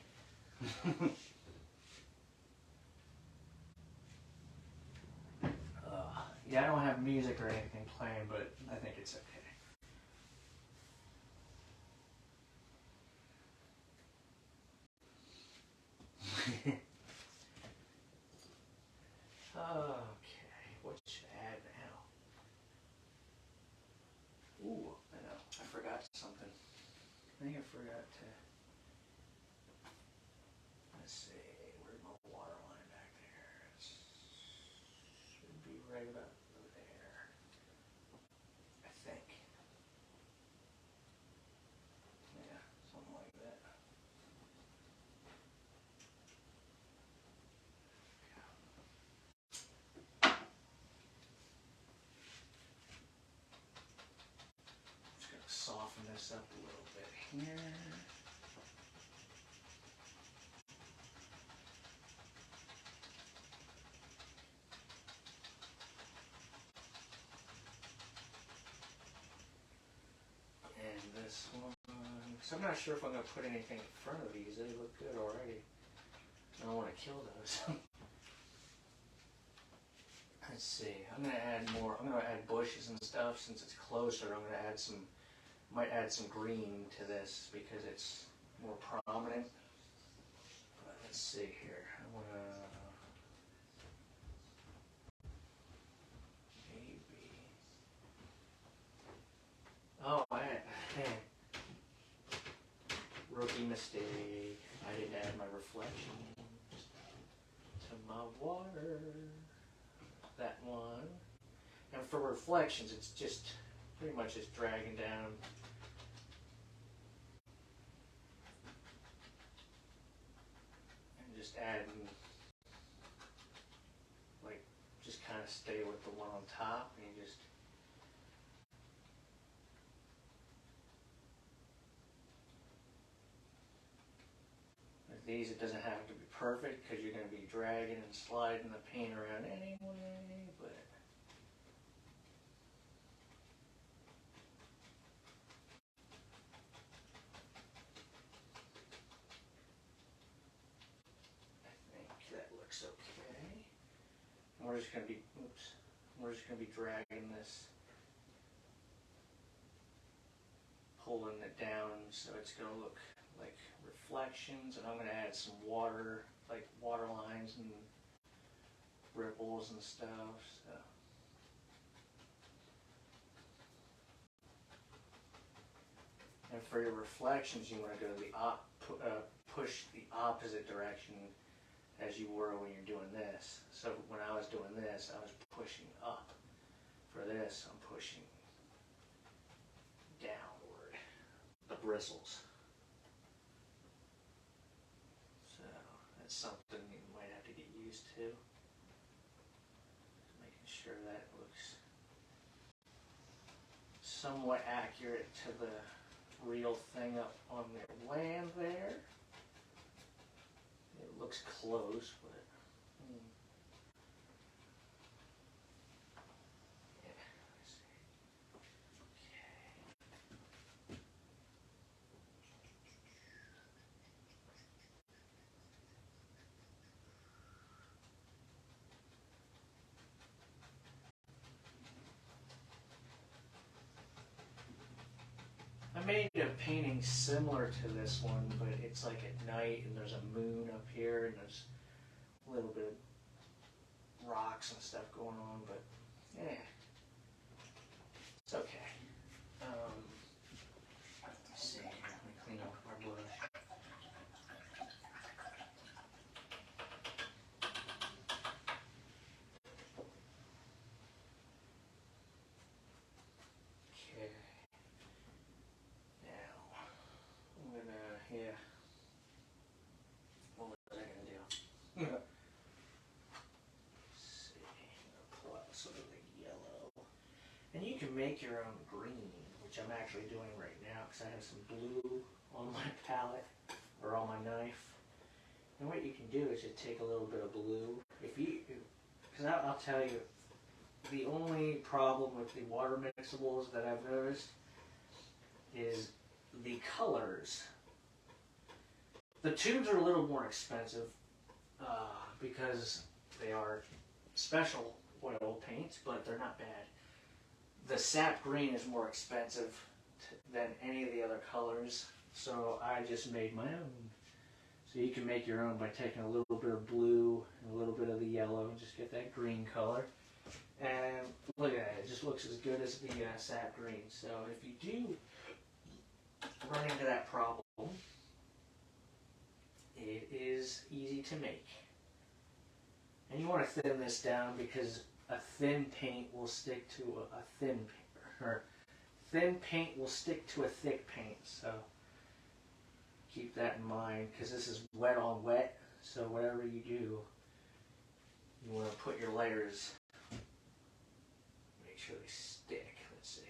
Yeah, I don't have music or anything playing, but I think it's okay. Okay, what should I add now? Ooh, I know, I forgot something. I think I forgot to, let's see, where's my water line back there? It should be right about there, I think. Yeah, something like that. Just gonna soften this up a little bit here. And this one, so I'm not sure if I'm gonna put anything in front of these. They look good already. I don't want to kill those. Let's see. I'm gonna add more. I'm gonna add bushes and stuff since it's closer. I'm gonna add some. Might add some green to this because it's more prominent. But let's see here. I wanna maybe. Oh, man. Rookie mistake. I didn't add my reflections to my water. That one. And for reflections, it's just pretty much just dragging down. And just adding, like, just kind of stay with the one on top, and you just. With these, it doesn't have to be perfect because you're going to be dragging and sliding the paint around anyway, but. That looks okay. And we're just going to be, we're just going to be dragging this, pulling it down so it's going to look like reflections, and I'm going to add some water, like water lines and ripples and stuff. So. And for your reflections, you want to go to the push the opposite direction as you were when you're doing this. So when I was doing this, I was pushing up. For this, I'm pushing downward, the bristles. So that's something you might have to get used to. Making sure that looks somewhat accurate to the real thing up on the land there. It looks close, but yeah, let's see. I made a painting similar to this one, but it's like at night and there's a moon up here and there's a little bit of rocks and stuff going on, but yeah, it's okay. Let's see, let me clean up our brush. Okay. Now, I'm gonna, what was I gonna do? Let's see, I'm gonna pull out some of the yellow. And you can make your own green, which I'm actually doing right now because I have some blue on my palette or on my knife. And what you can do is just take a little bit of blue. Because I'll tell you, the only problem with the water mixables that I've noticed is the colors. The tubes are a little more expensive because they are special oil paints, but they're not bad. The sap green is more expensive than any of the other colors, so I just made my own. So you can make your own by taking a little bit of blue and a little bit of the yellow and just get that green color. And look at that, it just looks as good as the sap green. So if you do run into that problem, it is easy to make. And you want to thin this down because a thin paint will stick to a thin paint will stick to a thick paint. So keep that in mind because this is wet on wet. So whatever you do, you want to put your layers, make sure they stick. Let's see.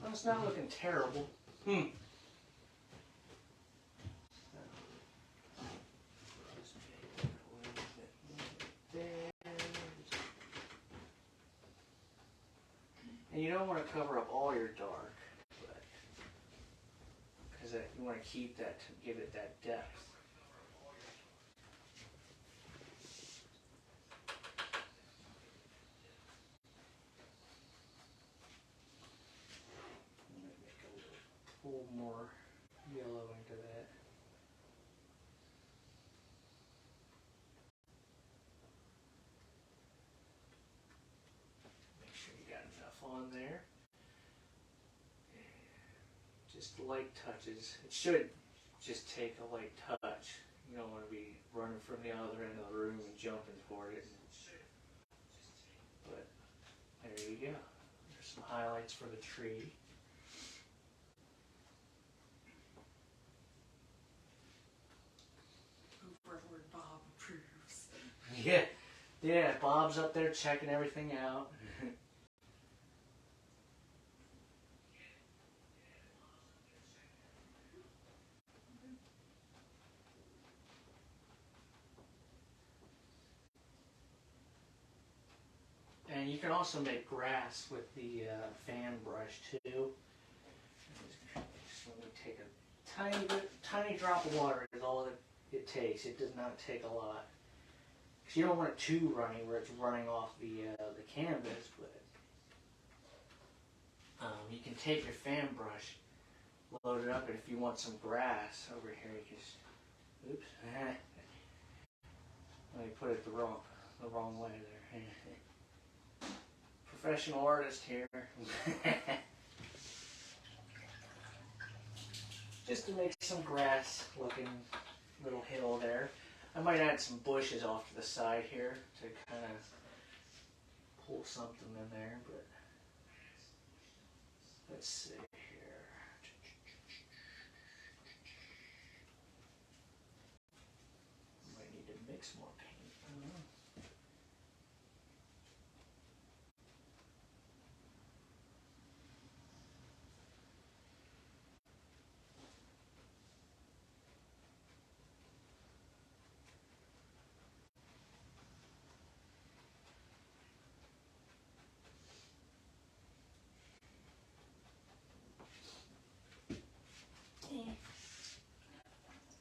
Well, it's not looking terrible. And you don't want to cover up all your dark, because you want to keep that to give it that depth. Make a little more yellow into that. Make sure you got enough on there. Just light touches. It should just take a light touch. You don't want to be running from the other end of the room and jumping for it. But there you go. There's some highlights for the tree. Where Bob approves. Yeah, Bob's up there checking everything out. And you can also make grass with the fan brush too. Just let me take a tiny drop of water is all it takes. It does not take a lot. Because you don't want it too runny where it's running off the canvas, but you can take your fan brush, load it up, and if you want some grass over here, you just, oops, let me put it the wrong way there. Professional artist here. Just to make some grass looking little hill there. I might add some bushes off to the side here to kind of pull something in there, but let's see here. Might need to mix more paint. I don't know.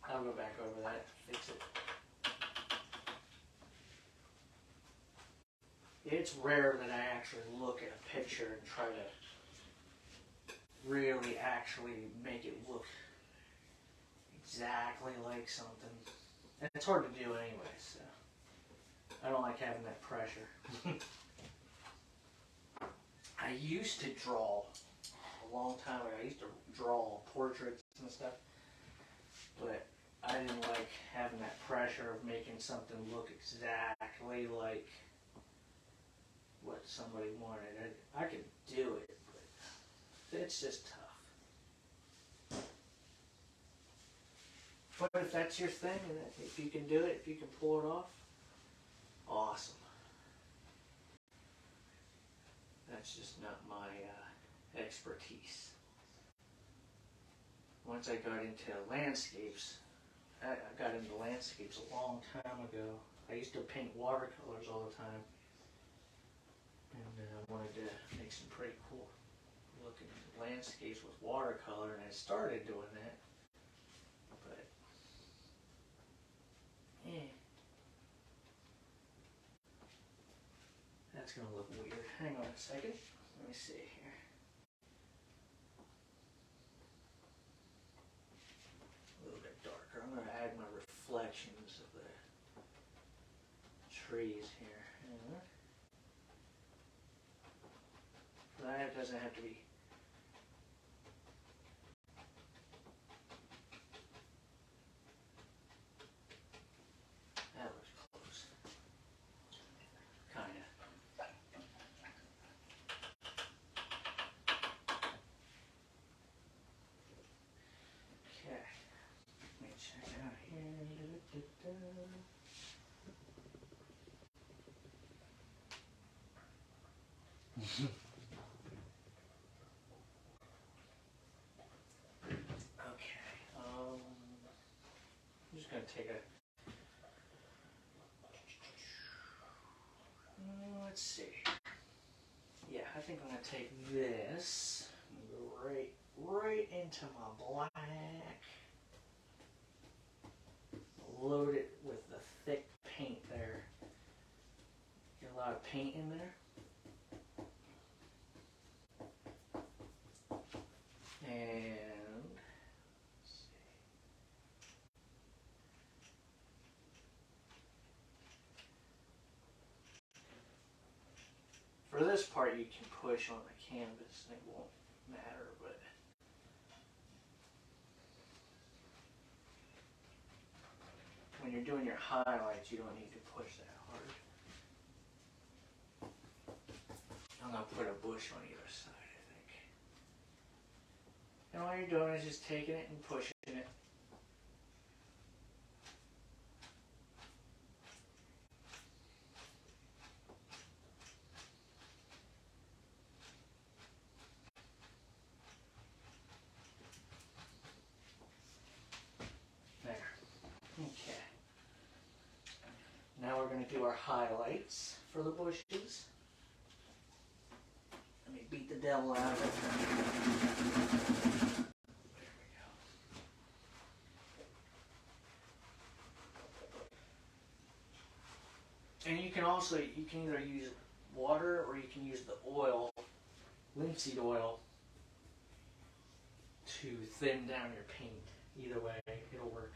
I'll go back over that, fix it. It's rare that I actually look at a picture and try to really actually make it look exactly like something. And it's hard to do anyway, so I don't like having that pressure. I used to draw a long time ago. I used to draw portraits and stuff, but I didn't like having that pressure of making something look exactly like what somebody wanted. I could do it, but it's just tough. But if that's your thing, and if you can do it, if you can pull it off, awesome. That's just not my expertise. Once I got into landscapes, I got into landscapes a long time ago. I used to paint watercolors all the time. And I wanted to make some pretty cool looking landscapes with watercolor, and I started doing that. But, that's going to look weird. Hang on a second. Let me see here. A little bit darker. I'm going to add my reflections of the trees here. That doesn't have to be. That looks close. Kinda. Okay. Let me check it out here. Okay. I'm just going to take a. Let's see. Yeah, I think I'm going to take this and go right into my black. Load it with the thick paint there. Get a lot of paint in there. And let's see. For this part, you can push on the canvas and it won't matter, but when you're doing your highlights, you don't need to push that hard. I'm going to put a bush on either side, I think. And all you're doing is just taking it and pushing it. There. Okay. Now we're going to do our highlights for the bushes. Let me beat the devil out of it. There we go. And you can also, you can either use water or you can use the oil, linseed oil, to thin down your paint. Either way, it'll work.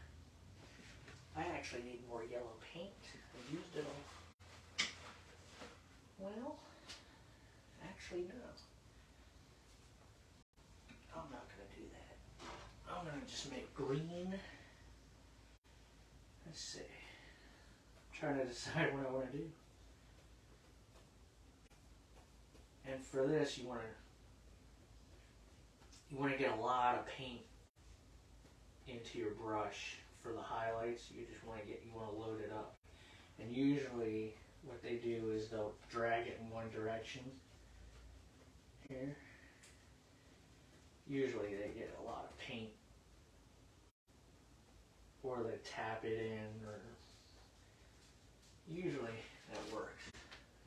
I actually need more yellow paint. I used it all. Well, actually no. I'm not going to do that. I'm going to just make green. Let's see. I'm trying to decide what I want to do. And for this, you want to get a lot of paint into your brush for the highlights. You want to load it up. And usually what they do is they'll drag it in one direction here. Usually they get a lot of paint, or they tap it in, or usually that works.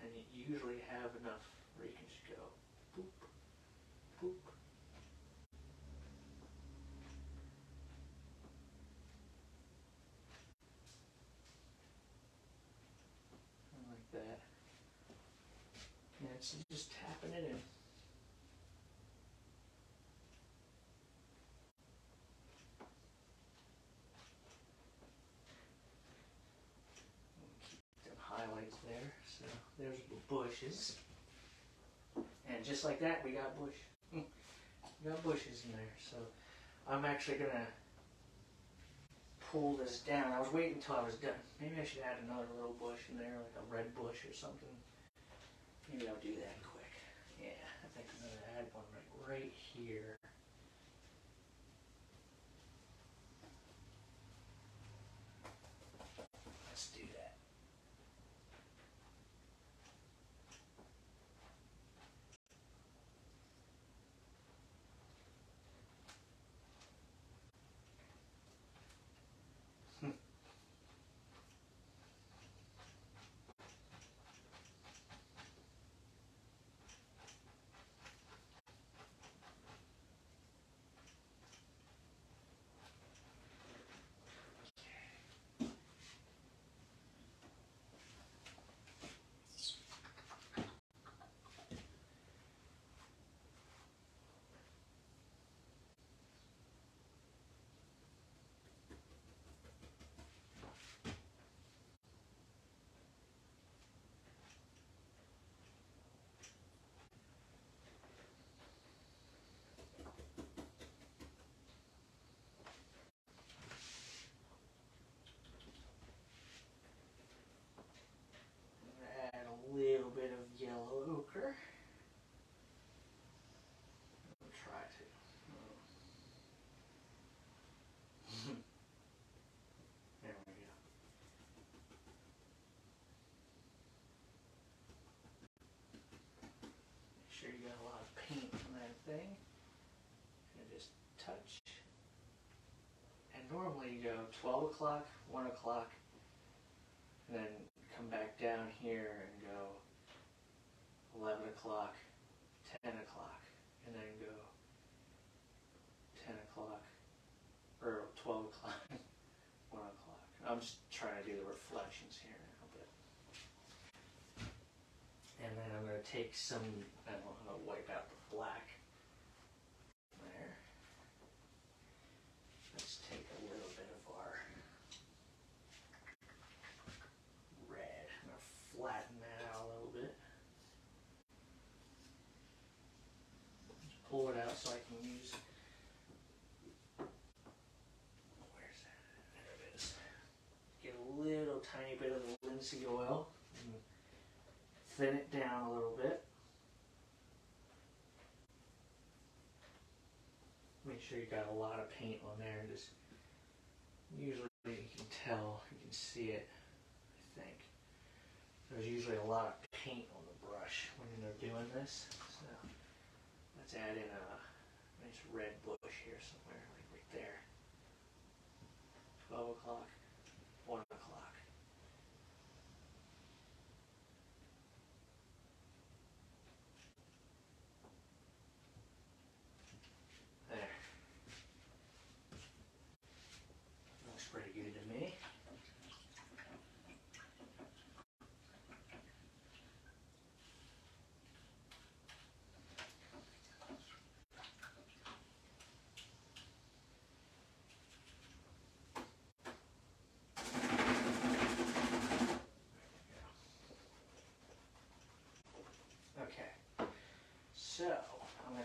And you usually have enough where you can just go boop, boop. Like that. And it's just tapping it in. Keep them highlights there. So there's the bushes. And just like that, we got bush. We got bushes in there. So I'm actually gonna pull this down. I was waiting until I was done. Maybe I should add another little bush in there, like a red bush or something. Maybe I'll do that quick. Yeah, I think I'm gonna add one right here. Let's do that. Add a little bit of yellow ochre. I'll try to. There we go. Make sure you got a lot of paint on that thing. And just touch. And normally you go 12 o'clock, 1 o'clock, and then come back down here and go 11 o'clock, 10 o'clock, and then go 10 o'clock, or 12 o'clock, 1 o'clock. I'm just trying to do the reflections here now, but. And then I'm going to take some, I'm going to wipe out the black. There. Let's take a little bit of our red. I'm going to flatten that out a little bit. Just pull it out so I can use. Where's that? There it is. Get a little tiny bit of the linseed oil. And thin it down a little bit. Make sure you got a lot of paint on there. Just usually you can tell, you can see it. I think there's usually a lot of paint on the brush when they're doing this. So let's add in a nice red bush here somewhere, like right there. 12 o'clock, 1 o'clock. There. Looks pretty good to me.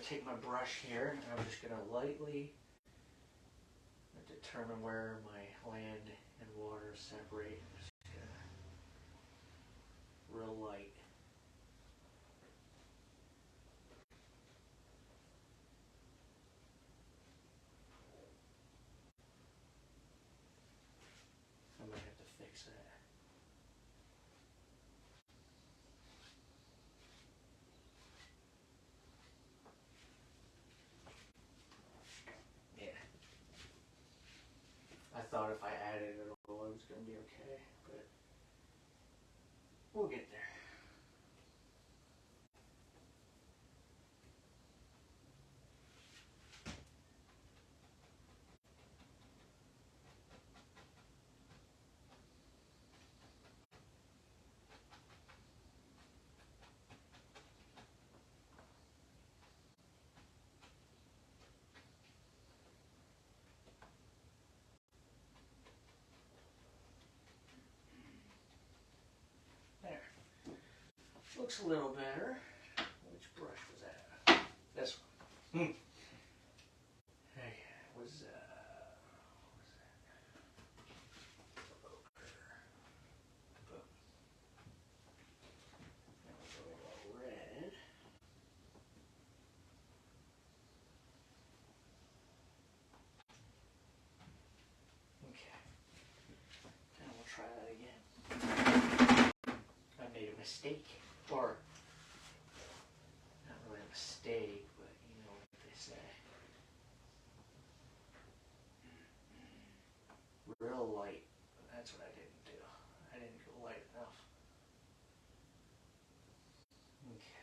take my brush here and I'm just gonna lightly determine where my land and water separate. I'm just gonna real light. I might have to fix that. Yeah. I thought if I added it all, it was going to be okay, but we'll get there. There. Looks a little better. Which brush was that? This one. Hey, was that? Boom. Now we'll go a little red. Okay. Now we'll try that again. I made a mistake. Or, not really a mistake, but you know what they say. Real light. That's what I didn't do. I didn't go light enough. Okay.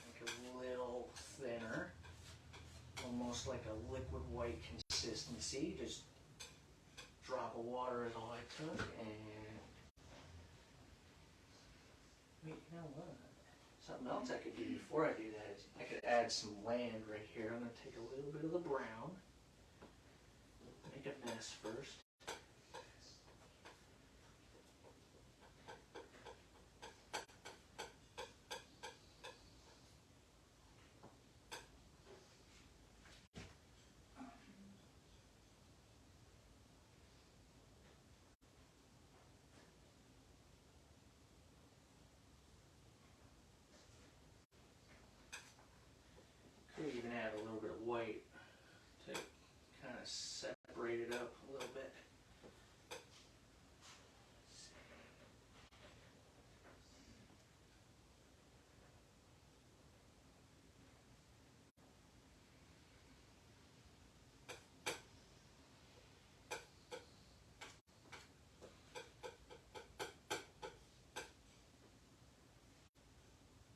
Make it a little thinner. Almost like a liquid white consistency. Just drop of water is all I took, and wait, you know what? Something else I could do before I do that is I could add some land right here. I'm going to take a little bit of the brown, make a mess first. Could even add a little bit of white to kind of separate it up a little bit.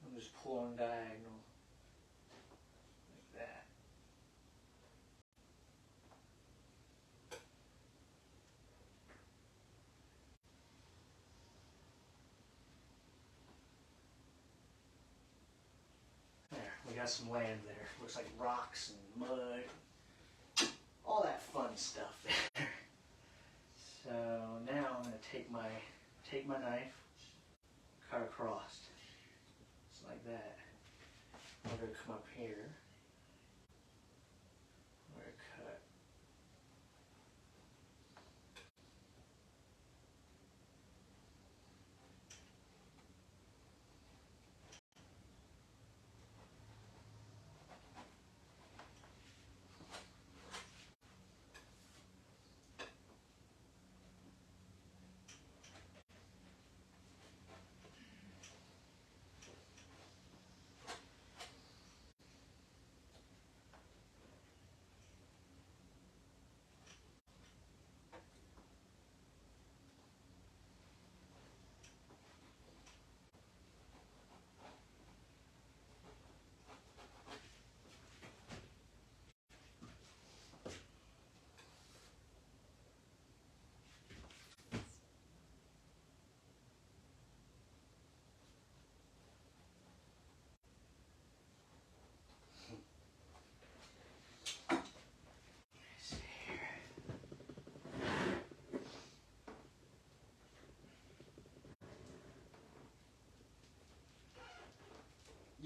I'm just pulling diagonal like that. There, we got some land there. Looks like rocks and mud, all that fun stuff there. So now I'm going to take my knife, cut across, just like that. I'm going to come up here. I'm going to cut.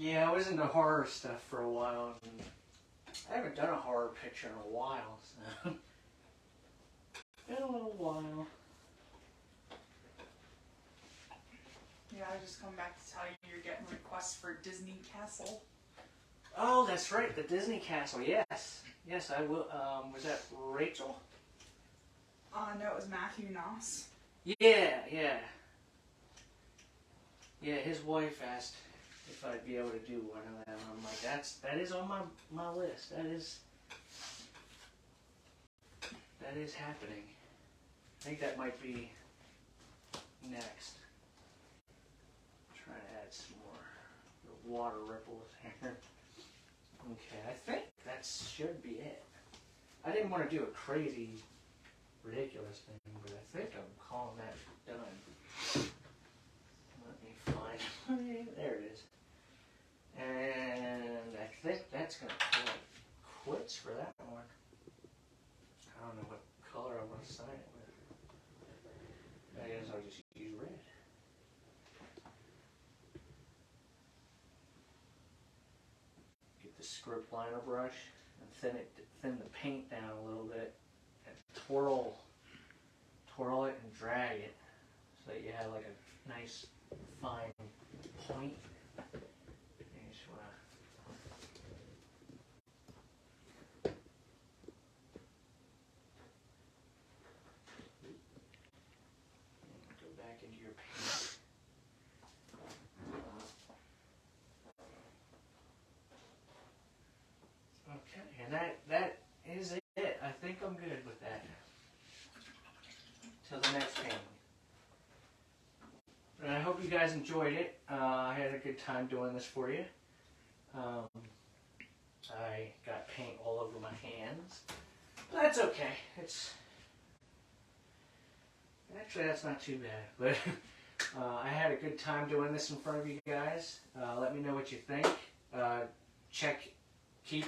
Yeah, I was into horror stuff for a while. And I haven't done a horror picture in a while, so been a little while. Yeah, I just come back to tell you you're getting requests for Disney Castle. Oh, that's right, the Disney Castle. Yes, yes, I will. Was that Rachel? No, it was Matthew Noss. Yeah, yeah. Yeah, his wife asked if I'd be able to do one of them. I'm like, that is on my list. That is happening. I think that might be next. Try to add some more water ripples here. Okay, I think that should be it. I didn't want to do a crazy, ridiculous thing, but I think I'm calling that done. Let me find. There it is. And I think that's going to call it quits for that one. I don't know what color I want to sign it with. I guess I'll just use red. Get the script liner brush and thin the paint down a little bit, and twirl it and drag it so that you have like a nice fine point. You just want to go back into your paint. Okay, and that is it. I think I'm good with that. Till the next painting. And I hope you guys enjoyed it. I had a good time doing this for you. I got paint all over my hands. But that's okay. Actually, that's not too bad. But I had a good time doing this in front of you guys. Let me know what you think. I'll keep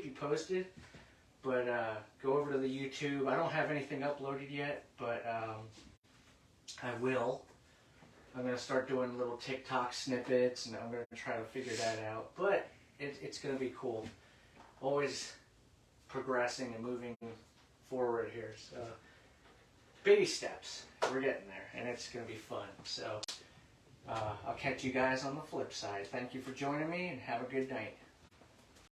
you posted. But go over to the YouTube. I don't have anything uploaded yet, but I will. I'm going to start doing little TikTok snippets, and I'm going to try to figure that out. But it's going to be cool. Always progressing and moving forward here. So baby steps. We're getting there, and it's going to be fun. So I'll catch you guys on the flip side. Thank you for joining me, and have a good night.